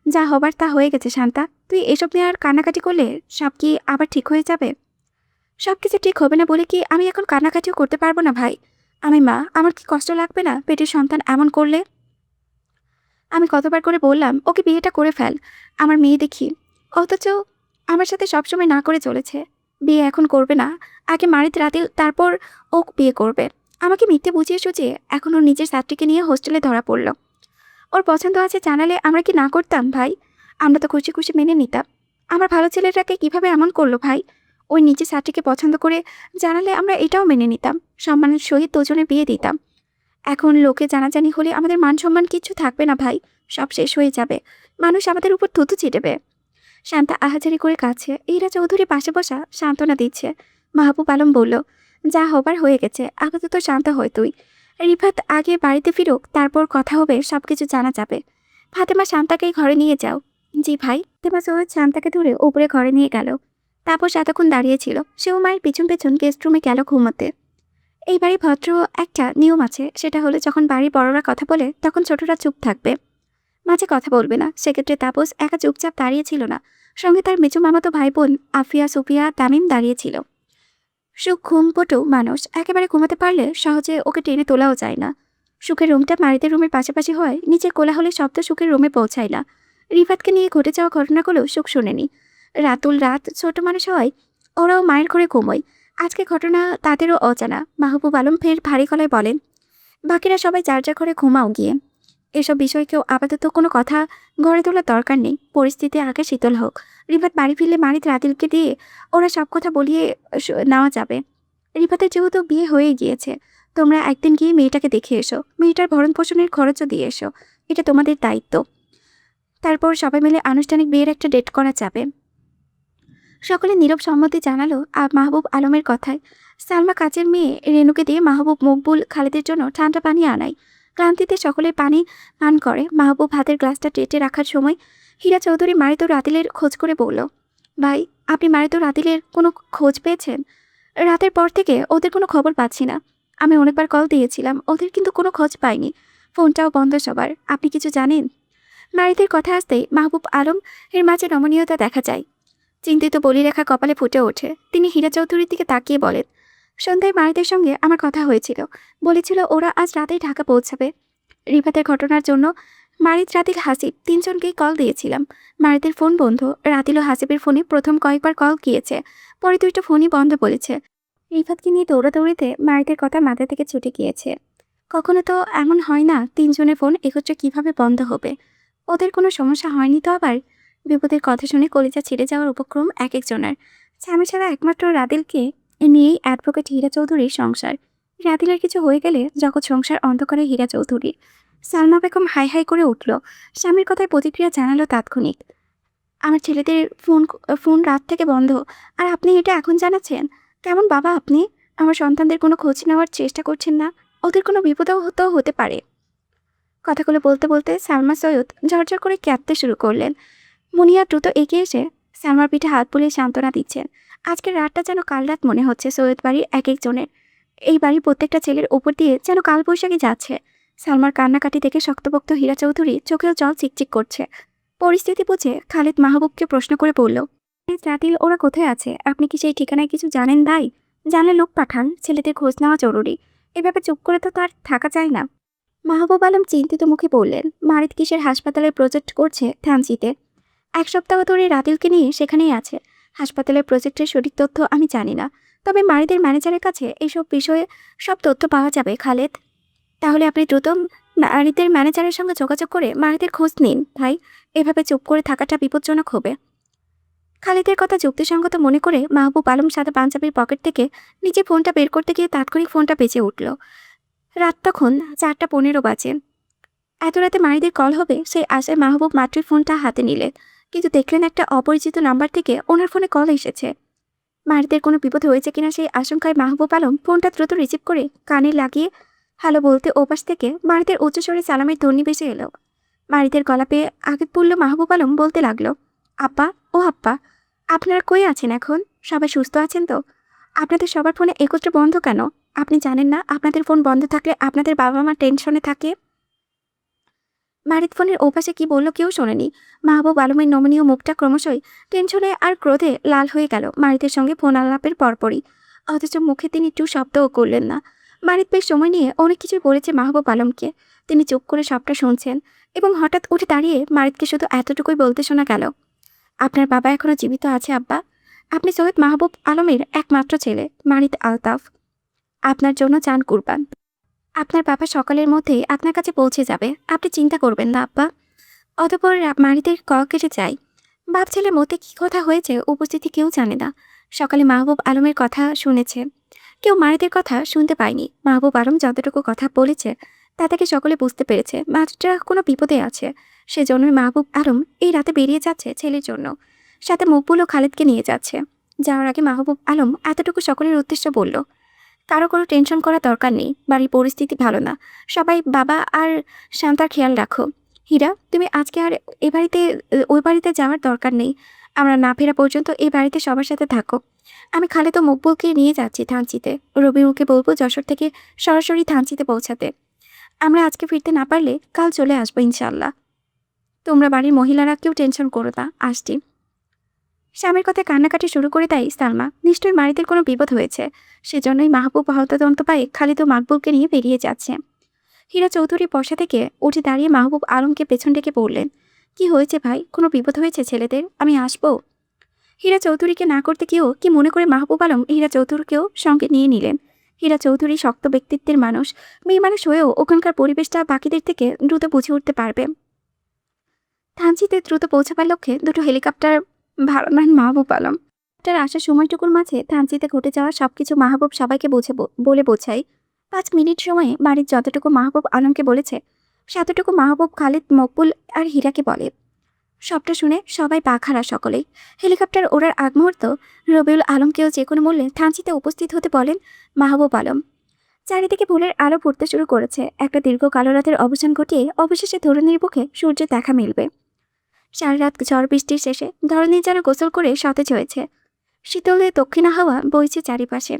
যা হবার তা হয়ে গেছে শান্তা, তুই এসব নিয়ে আর কান্নাকাটি করলে সব কি আবার ঠিক হয়ে যাবে? সব কিছু ঠিক হবে না বলে কি আমি এখন কান্নাকাটিও করতে পারবো না ভাই? আমি মা, আমার কি কষ্ট লাগবে না পেটের সন্তান এমন করলে? আমি কতবার করে বললাম ওকে বিয়েটা করে ফেল, আমার মেয়ে দেখি, অথচ আমার সাথে সবসময় না করে চলেছে। বিয়ে এখন করবে না, আগে মারিত রাতে, তারপর ও বিয়ে করবে। আমাকে মিথ্যে বুঝিয়ে সুঝিয়ে এখন ওর নিজের ছাত্রীকে নিয়ে হোস্টেলে ধরা পড়ল। ওর পছন্দ আছে জানালে আমরা কি না করতাম ভাই? আমরা তো খুশি খুশি মেনে নিতাম। আমার ভালো ছেলেটাকে কিভাবে এমন করলো ভাই? ওই নিজের ছাত্রীকে পছন্দ করে জানালে আমরা এটাও মেনে নিতাম, সম্মানের সহিত দুজনে বিয়ে দিতাম। এখন লোকে জানাজানি হলে আমাদের মান সম্মান কিচ্ছু থাকবে না ভাই, সব শেষ হয়ে যাবে। মানুষ আমাদের উপর থুতু ছিটেবে। শান্তা আহাজারি করে কাছে হীরা চৌধুরী পাশে বসা সান্ত্বনা দিচ্ছে। মাহবুব আলম বলল, যা হবার হয়ে গেছে, আপাতত শান্ত হয় তুই। রিফাত আগে বাড়িতে ফিরুক, তারপর কথা হবে, সব কিছু জানা যাবে। ফাতেমা শান্তাকেই ঘরে নিয়ে যাও। জি ভাই। ফাতেমা সৈয়দ শান্তাকে ধরে উপরে ঘরে নিয়ে গেল। তাপস এতক্ষণ দাঁড়িয়েছিল, সেও মায়ের পিছন পেছন গেস্ট রুমে গেল ঘুমোতে। এই বাড়ি ভদ্র একটা নিয়ম আছে, সেটা হলে যখন বাড়ির বড়রা কথা বলে তখন ছোটরা চুপ থাকবে, মাঝে কথা বলবে না। সেক্ষেত্রে তাপস একা চুপচাপ দাঁড়িয়েছিল না, সঙ্গে তার মেজো মামাতো ভাই বোন আফিয়া, সুফিয়া, তামিম দাঁড়িয়েছিল। সুখ ঘুমপটু মানুষ, একেবারে ঘুমাতে পারলে সহজে ওকে টেনে তোলাও যায় না। সুখের রুমটা মারিদের রুমের পাশাপাশি হয় নিচের কোলাহলের শব্দ সুখের রুমে পৌঁছায় না। রিফাতকে নিয়ে ঘটে যাওয়া ঘটনাগুলো সুখ শোনেনি। রাতুল রাত ছোট মানুষ হয়, ওরাও মায়ের ঘরে ঘুমোয়। আজকে ঘটনা তাদেরও অজানা। মাহবুব আলম ফের ভারী গলায় বলেন, বাকিরা সবাই যার যার ঘরে ঘুমাও গিয়ে। এসব বিষয়ে কেউ আপাতত কোনো কথা গড়ে তোলার দরকার নেই, পরিস্থিতি আগে শীতল হোক। রিফাত বাড়ি ফিরলে মারিত রাতিলকে দিয়ে ওরা সব কথা বলিয়ে নেওয়া যাবে। রিফাতের যেহেতু বিয়ে হয়ে গিয়েছে, তোমরা একদিন গিয়ে মেয়েটাকে দেখে এসো, মেয়েটার ভরণ পোষণের খরচও দিয়ে এসো, এটা তোমাদের দায়িত্ব। তারপর সবাই মিলে আনুষ্ঠানিক বিয়ের একটা ডেট করা যাবে। সকলে নীরব সম্মতি জানালো মাহবুব আলমের কথায়। সালমা কাচের মেয়ে রেনুকে দিয়ে মাহবুব মকবুল খালেদের জন্য ঠান্ডা পানি আনায়। ক্লান্তিতে সকলে পানি পান করে। মাহবুব হাতের গ্লাসটা টেটে রাখার সময় হীরা চৌধুরী মারিত রাতিলের খোঁজ করে বলল, ভাই, আপনি মারিত রাতিলের কোনো খোঁজ পেয়েছেন? রাতের পর থেকে ওদের কোনো খবর পাচ্ছি না। আমি অনেকবার কল দিয়েছিলাম, ওদের কিন্তু কোনো খোঁজ পাইনি, ফোনটাও বন্ধ সবার। আপনি কিছু জানেন? মারিতের কথা আসতেই মাহবুব আলম এর মাঝে নমনীয়তা দেখা যায়। চিন্তিত বলিরেখা কপালে ফুটে ওঠে। তিনি হীরা চৌধুরীর দিকে তাকিয়ে বলেন, সন্ধ্যায় মারিতের সঙ্গে আমার কথা হয়েছিল, বলেছিল ওরা আজ রাতেই ঢাকা পৌঁছাবে। রিফাতের ঘটনার জন্য মারিত, রাতিল, হাসিব 3 জনকেই কল দিয়েছিলাম। মারিতের ফোন বন্ধ। রাতিল ও হাসিবের ফোনে প্রথম কয়েকবার কল গিয়েছে, পরে 2টা ফোনই বন্ধ বলেছে। রিফাতকে নিয়ে দৌড়াদৌড়িতে মারিদের কথা মাথা থেকে ছুটে গিয়েছে। কখনো তো এমন হয় না তিনজনের ফোন একত্রে কিভাবে বন্ধ হবে। ওদের কোনো সমস্যা হয়নি তো আবার? বিপদের কথা শুনে কলিজা ছিঁড়ে যাওয়ার উপক্রম এক একজনের। স্বামী ছাড়া একমাত্র রাদিলকে নিয়েই অ্যাডভোকেট হীরা চৌধুরীর সংসার। রাদিলের কিছু হয়ে গেলে জগৎ সংসার অন্ধকারে হীরা চৌধুরী। সালমা বেগম হাই হাই করে উঠল। স্বামীর কথায় প্রতিক্রিয়া জানালো তাৎক্ষণিক। আমার ছেলেদের ফোন ফোন রাত থেকে বন্ধ, আর আপনি এটা এখন জানাচ্ছেন? কেমন বাবা আপনি? আমার সন্তানদের কোনো খোঁজ নেওয়ার চেষ্টা করছেন না? ওদের কোনো বিপদও হতে পারে। কথাগুলো বলতে বলতে সালমা সৈয়দ ঝরঝর করে কাঁদতে শুরু করলেন। মুনিয়া দ্রুত এগিয়ে এসে সালমার পিঠে হাত বুলিয়ে সান্ত্বনা দিচ্ছেন। আজকের রাতটা যেন কাল রাত মনে হচ্ছে সৈয়দ বাড়ির এক একজনের। এই বাড়ির প্রত্যেকটা ছেলের ওপর দিয়ে যেন কালবৈশাখী যাচ্ছে। সালমার কান্নাকাটি দেখে শক্তপোক্ত হীরা চৌধুরী চোখেও জল চিকচিক করছে। পরিস্থিতি বুঝে খালিদ মাহবুবকে প্রশ্ন করে বলল, রাতিল ওরা কোথায় আছে? আপনি কি সেই ঠিকানায় কিছু জানেন? দাই জানলে লোক পাঠান, ছেলেদের খোঁজ নেওয়া জরুরি। এভাবে চুপ করে তো তার থাকা যায় না। মাহবুব আলম চিন্তিত মুখে বললেন, মারিদ কিসের হাসপাতালের প্রজেক্ট করছে থানচিতে। 1 সপ্তাহ ধরে রাদিলকে নিয়ে সেখানেই আছে। হাসপাতালের প্রজেক্টের সঠিক তথ্য আমি জানি না, তবে মারিদের ম্যানেজারের কাছে এইসব বিষয়ে সব তথ্য পাওয়া যাবে খালেদ। তাহলে আপনি দ্রুত মারিদের ম্যানেজারের সঙ্গে যোগাযোগ করে মারিদের খোঁজ নিন ভাই। এভাবে চুপ করে থাকাটা বিপজ্জনক হবে। খালিদের কথা যুক্তিসঙ্গত মনে করে মাহবুব আলম সাদা পাঞ্জাবির পকেট থেকে নিজে ফোনটা বের করতে গিয়ে তাৎক্ষণিক ফোনটা বেজে উঠল। রাত তখন 4:15 বাজে। এত রাতে মারিদের কল হবে সেই আশায় মাহবুব মাত্রই ফোনটা হাতে নিলেন, কিন্তু দেখলেন একটা অপরিচিত নাম্বার থেকে ওনার ফোনে কল এসেছে। মারিদের কোনো বিপদ হয়েছে কিনা সেই আশঙ্কায় মাহবুব আলম ফোনটা দ্রুত রিসিভ করে কানে লাগিয়ে হ্যালো বলতে ওপাশ থেকে মারিদের উচ্চস্বরে সালামের ধ্বনি ভেসে এলো। মারিদের গলা পেয়ে আগে পড়ল মাহবুব আলম বলতে লাগলো, আব্বা ও আব্বা, আপনারা কই আছেন এখন? সবাই সুস্থ আছেন তো? আপনাদের সবার ফোনে একত্রে বন্ধ কেন? আপনি জানেন না আপনাদের ফোন বন্ধ থাকলে আপনাদের বাবা মা টেনশনে থাকে? মারিদ ফোনের ওপাশে কি বলল কেউ শোনেনি। মাহবুব আলমের নমনীয় মুখটা ক্রমশই টেনশনে আর ক্রোধে লাল হয়ে গেল মারিদের সঙ্গে ফোন আলাপের পরপরই। অথচ মুখে তিনি টু শব্দও করলেন না। মারিদ বেশ সময় নিয়ে অনেক কিছুই বলেছে মাহবুব আলমকে। তিনি চুপ করে সবটা শুনছেন এবং হঠাৎ উঠে দাঁড়িয়ে মারিদকে শুধু এতটুকুই বলতে শোনা গেল, আপনার বাবা এখনো জীবিত আছে আব্বা। আপনি সৈয়দ মাহবুব আলমের একমাত্র ছেলে মারিদ আলতাফ। আপনার জন্য চান কুরবান। আপনার বাবা সকালের মধ্যেই আপনার কাছে পৌঁছে যাবে, আপনি চিন্তা করবেন না আব্বা। অতঃপর মারিদের কেটে যায়। বাপ ছেলের মধ্যে কী কথা হয়েছে উপস্থিতি কেউ জানে না। সকালে মাহবুব আলমের কথা শুনেছে, কেউ মারিদের কথা শুনতে পায়নি। মাহবুব আলম যতটুকু কথা বলেছে তা থেকে সকলে বুঝতে পেরেছে মারিদরা কোনো বিপদে আছে। সেজন্যই মাহবুব আলম এই রাতে বেরিয়ে যাচ্ছে ছেলের জন্য, সাথে মকবুল ও খালেদকে নিয়ে যাচ্ছে। যাওয়ার আগে মাহবুব আলম এতটুকু সকলের উদ্দেশ্যে বলল, কারো কোনো টেনশন করার দরকার নেই, বাড়ির পরিস্থিতি ভালো না। সবাই বাবা আর শান্তার খেয়াল রাখো। হীরা, তুমি আজকে আর ওই বাড়িতে যাওয়ার দরকার নেই। আমরা না ফেরা পর্যন্ত এই বাড়িতে সবার সাথে থাকো। আমি খালেদ ও মকবুলকে নিয়ে যাচ্ছি থানচিতে। রবিউলকে বলবো যশোর থেকে সরাসরি থানচিতে পৌঁছাতে। আমরা আজকে ফিরতে না পারলে কাল চলে আসবো ইনশাল্লাহ। তোমরা বাড়ির মহিলারা কেউ টেনশন করো না, আসছি। স্বামীর কথায় কান্নাকাটি শুরু করে দেয় সালমা। নিশ্চয়ই মারিদের কোনো বিপদ হয়েছে, সেজন্যই মাহবুব হতাহত পায়ে খালিদ ও মাকবুলকে নিয়ে বেরিয়ে যাচ্ছে। হীরা চৌধুরী বসা থেকে উঠে দাঁড়িয়ে মাহবুব আলমকে পেছন ডেকে বললেন, কি হয়েছে ভাই? কোনো বিপদ হয়েছে ছেলেদের? আমি আসবো। হীরা চৌধুরীকে না করতে গিয়েও কি মনে করে মাহবুব আলম হীরা চৌধুরীকেও সঙ্গে নিয়ে নিলেন। হীরা চৌধুরী শক্ত ব্যক্তিত্বের মানুষ, মেয়ে মানুষ হয়েও ওখানকার পরিবেশটা বাকিদের থেকে দ্রুত বুঝে উঠতে পারবে। থানচিতে দ্রুত পৌঁছাবার লক্ষ্যে দুটো হেলিকপ্টার ভাড়া নেন মাহবুব আলম। তার আসার সময়টুকুর মাঝে থানচিতে ঘটে যাওয়া সবকিছু মাহবুব সবাইকে বলে বোঝায়। 5 মিনিট সময়ে বাড়ির যতটুকু মাহবুব আলমকে বলেছে ততটুকু মাহবুব, খালিদ, মকবুল আর হীরাকে বলে। সবটা শুনে সবাই বাখারা সকলেই। হেলিকপ্টার ওড়ার আগ মুহূর্ত রবিউল আলমকেও যে কোনো মূল্যে থানচিতে উপস্থিত হতে বলেন মাহবুব আলম। চারিদিকে ফুলের আলো ফুটতে শুরু করেছে। একটা দীর্ঘ কালো রাতের অবসান ঘটিয়ে অবশেষে ধরণীর বুকে সূর্যের দেখা মিলবে। সারা রাত ঝড় বৃষ্টির শেষে ধরণী যেন গোসল করে সতেজ হয়েছে। শীতলে দক্ষিণা হাওয়া বইছে চারিপাশে।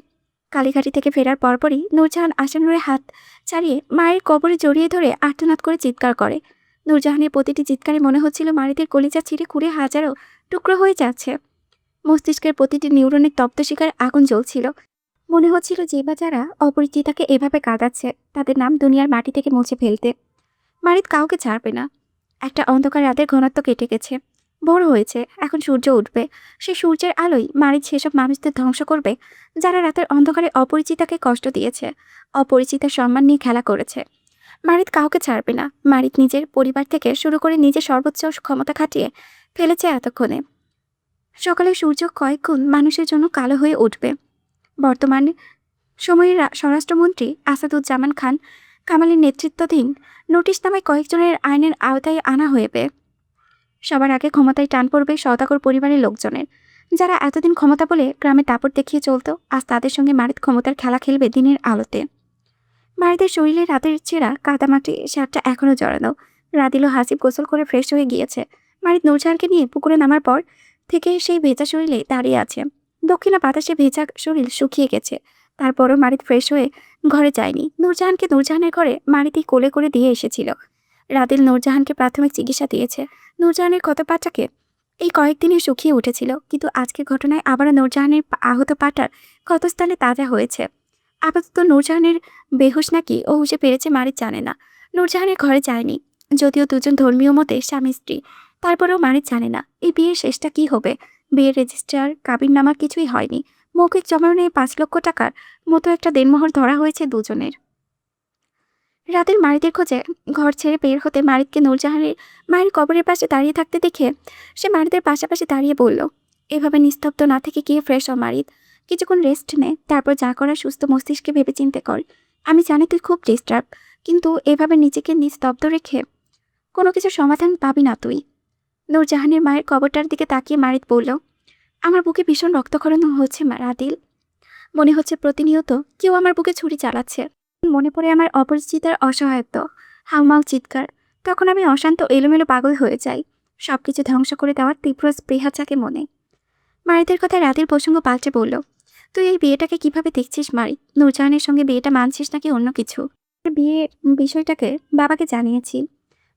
কালীঘাটি থেকে ফেরার পরপরই নূরজাহান আশানুরের হাত ছাড়িয়ে মায়ের কবরে জড়িয়ে ধরে আর্তনাদ করে চিৎকার করে। নূরজাহানের প্রতিটি চিৎকারে মনে হচ্ছিল মারিদের কলিজা ছিঁড়ে খুঁড়ে হাজারো টুকরো হয়ে যাচ্ছে। মস্তিষ্কের প্রতিটি নিউরনের তপ্ত শিকার আগুন জ্বলছিল। মনে হচ্ছিল যে বা যারা অপরিচিতাকে এভাবে কাঁদাচ্ছে তাদের নাম দুনিয়ার মাটি থেকে মুছে ফেলতে। মারিদ কাউকে ছাড়বে না। একটা অন্ধকার রাতের ঘনত্ব কেটে গেছে। ভোর হয়েছে, এখন সূর্য উঠবে। সেই সূর্যের আলোয় মারিচ সেসব মানুষদের ধ্বংস করবে যারা রাতের অন্ধকারে অপরিচিতাকে কষ্ট দিয়েছে, অপরিচিতার সম্মান নিয়ে খেলা করেছে। মারিত কাউকে ছাড়বে না। মারিত নিজের পরিবার থেকে শুরু করে নিজের সর্বোচ্চ ক্ষমতা খাটিয়ে ফেলেছে এতক্ষণে। সকালে সূর্য কয়েক গুণ মানুষের জন্য কালো হয়ে উঠবে। বর্তমানে সময়ের স্বরাষ্ট্রমন্ত্রী আসাদুজ্জামান খান কামালের নেতৃত্বাধীন নোটিশনামায় কয়েকজনের আইনের আওতায় আনা হয়েবে। সবার আগে ক্ষমতায় টান পড়বে সওদাগর পরিবারের লোকজনের, যারা এতদিন ক্ষমতা বলে গ্রামে দাপট দেখিয়ে চলত। আজ তাদের সঙ্গে মারিত ক্ষমতার খেলা খেলবে দিনের আলোতে। মারিদের শরীরে রাতের ছেঁড়া কাদামাটি শার্টটা এখনও জড়ানো। রাদিল ও হাসিব গোসল করে ফ্রেশ হয়ে গিয়েছে। মারিত নূরজাহানকে নিয়ে পুকুরে নামার পর থেকে সেই ভেজা শরীরে দাঁড়িয়ে আছে। দক্ষিণা বাতাসে ভেজা শরীর শুকিয়ে গেছে। তারপরও মারিত ফ্রেশ হয়ে ঘরে যায়নি। নূরজাহানকে নূরজাহানের ঘরে মারিতই কোলে করে দিয়ে এসেছিল। রাদিল নূরজাহানকে প্রাথমিক চিকিৎসা দিয়েছে। নূরজাহানের ক্ষত পাটাকে এই কয়েকদিনে শুকিয়ে উঠেছিল, কিন্তু আজকের ঘটনায় আবারও নূরজাহানের আহত পাটার ক্ষতস্থানে তাজা হয়েছে। আপাতত নূরজাহানের বেহুশ নাকি ও হুঁশে পেরেছে মারিত জানে না। নূরজাহানের ঘরে যায়নি, যদিও দুজন ধর্মীয় মতে স্বামী স্ত্রী। তারপরেও মারিত জানে না এই বিয়ের শেষটা কি হবে। বিয়ের রেজিস্ট্রার কাবিননামা কিছুই হয়নি। মৌখিক জমানো 5 লক্ষ টাকার মতো একটা দেনমোহর ধরা হয়েছে দুজনের। রাতের মারিতের খোঁজে ঘর ছেড়ে বের হতে মারিতকে নূরজাহানের মায়ের কবরের পাশে দাঁড়িয়ে থাকতে দেখে সে মারিতের পাশাপাশি দাঁড়িয়ে বলল, এভাবে নিস্তব্ধ না থেকে গিয়ে ফ্রেশ হ মারিত। কিছুক্ষণ রেস্ট নে, তারপর যা করার সুস্থ মস্তিষ্কে ভেবে চিন্তে কর। আমি জানি তুই খুব ডিস্টার্ব, কিন্তু এভাবে নিজেকে নিস্তব্ধ রেখে কোনো কিছু সমাধান পাবি না তুই। নূরজাহানের মায়ের কবরটার দিকে তাকিয়ে মারিত বলল, আমার বুকে ভীষণ রক্তক্ষরণ হচ্ছে রাদিল। মনে হচ্ছে প্রতিনিয়ত কেউ আমার বুকে ছুরি চালাচ্ছে। মনে পড়ে আমার অপরিচিতার অসহায়ত্ব, হাউমাউ চিৎকার। তখন আমি অশান্ত এলোমেলো পাগল হয়ে যাই। সবকিছু ধ্বংস করে দেওয়ার তীব্র স্পৃহা চাকে মনে। মারিতের কথায় রাতের প্রসঙ্গ পাল্টে বলল, তুই এই বিয়েটাকে কিভাবে দেখছিস মারিত? নূরজাহানের সঙ্গে বিয়েটা মানছিস নাকি অন্য কিছু? বিয়ের বিষয়টাকে বাবাকে জানিয়েছি।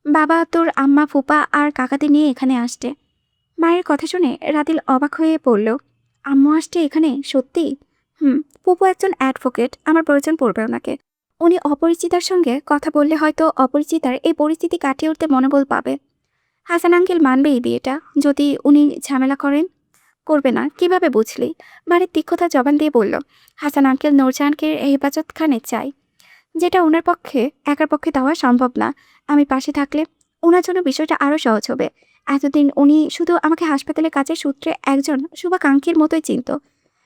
বাবা তোর আম্মা ফুপা আর কাকাদের নিয়ে এখানে আসছে। মায়ের কথা শুনে রাদিল অবাক হয়ে পড়ল, আম্মু আসছে এখানে? সত্যি? ফুপু একজন অ্যাডভোকেট, আমার প্রয়োজন পড়বে ওনাকে। উনি অপরিচিতার সঙ্গে কথা বললে হয়তো অপরিচিতার এই পরিস্থিতি কাটিয়ে উঠতে মনোবল পাবে। হাসান আঙ্কেল মানবে এই বিয়েটা যদি উনি ঝামেলা করবে না। কিভাবে বুঝলি? বাড়ির তীক্ষ্ণতা জবান দিয়ে বলল, হাসান আঙ্কেল নূরজাহানকে হেফাজত খানে চাই, যেটা ওনার পক্ষে একার পক্ষে দেওয়া সম্ভব না। আমি পাশে থাকলে ওনার জন্য বিষয়টা আরও সহজ হবে। এতদিন উনি শুধু আমাকে হাসপাতালে কাজের সূত্রে একজন শুভাকাঙ্ক্ষীর মতোই চিনত,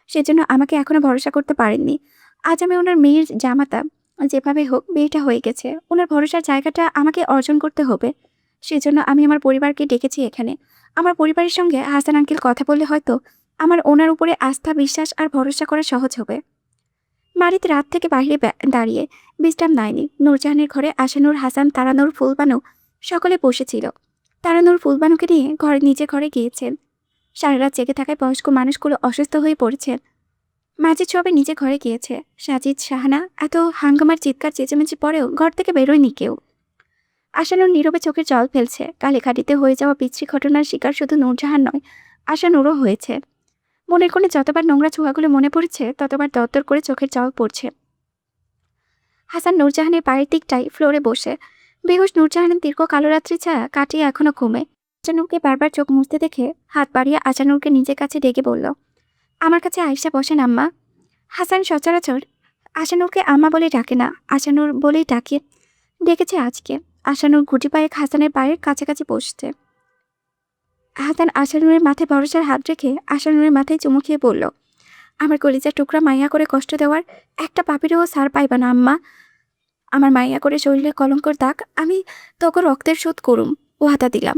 সেজন্য আমাকে এখনো ভরসা করতে পারেননি। আজ আমি ওনার মেয়ের জামাতা, যেভাবে হোক বিয়েটা হয়ে গেছে। ওনার ভরসার জায়গাটা আমাকে অর্জন করতে হবে। সেজন্য আমি আমার পরিবারকে ডেকেছি এখানে। আমার পরিবারের সঙ্গে হাসান আঙ্কেল কথা বললে হয়তো আমার ওনার উপরে আস্থা, বিশ্বাস আর ভরসা করা সহজ হবে। মারিত রাত থেকে বাইরে দাঁড়িয়ে বিশ্রাম নেয়নি। নূরজাহানের ঘরে আশানুর, হাসান, তারানুর, ফুলবানু সকলে বসেছিল। তারানুর ফুলবানুকে নিয়ে নিজের ঘরে গিয়েছেন। সারা রাত জেগে থাকায় বয়স্ক মানুষগুলো অসুস্থ হয়ে পড়েছেন। মাজিদ সবে নিজে ঘরে গিয়েছে। সাজিদ, শাহানা এত হাঙ্গামার চিৎকার চেঁচামেচি পরেও ঘর থেকে বেরোয়নি কেউ। আশানুর নীরবে চোখের জল ফেলছে। কালেখাটিতে হয়ে যাওয়া পিচ্ছি ঘটনার শিকার শুধু নূরজাহান নয়, আশানুরও হয়েছে। মনের কোণে যতবার নোংরা ছোঁয়াগুলো মনে পড়েছে, ততবার দরদর করে চোখের জল পড়ছে। হাসান নূরজাহানের পায়ের দিকটাই ফ্লোরে বসে বেহুশ। নূরজাহানের দীর্ঘ কালো রাত্রি ছায়া কাটিয়ে এখনো ঘুমে। আশানুরকে বারবার চোখ মুছতে দেখে হাত বাড়িয়ে আশানুরকে নিজের কাছে ডেকে বলল, আমার কাছে আয়েশা বসেন আম্মা। হাসান সচরাচর আশানুরকে আম্মা বলে ডাকে না, আশানুর বলেই ডেকেছে আজকে। আশানুর ঘুটি পায়ে হাসানের পায়ের কাছাকাছি বসছে। হাসান আশানুরের মাথায় ভরসার হাত রেখে আশানুরের মাথায় চুমু খেয়ে বলল, আমার কলিজার টুকরা মাইয়া করে কষ্ট দেওয়ার একটা পাপিরেও সার পাইবা না আম্মা। আমার মাইয়া করে শরীরে কলঙ্কর দাগ আমি তোকে রক্তের শোধ করুম, ওয়াদা দিলাম।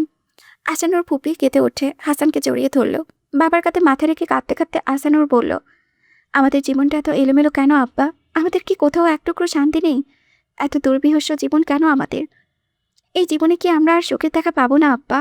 আশানুর ফুপি কেঁদে ওঠে, হাসানকে জড়িয়ে ধরল। বাবার কাছে মাথা রেখে কাঁদতে কাঁদতে আশানুর বলল, আমাদের জীবনটা এত এলোমেলো কেন আব্বা? আমাদের কি কোথাও এক টুকরো শান্তি নেই? এত দুর্বিহস্য জীবন কেন আমাদের? এই জীবনে কি আমরা আর সুখের দেখা পাবো না আব্বা?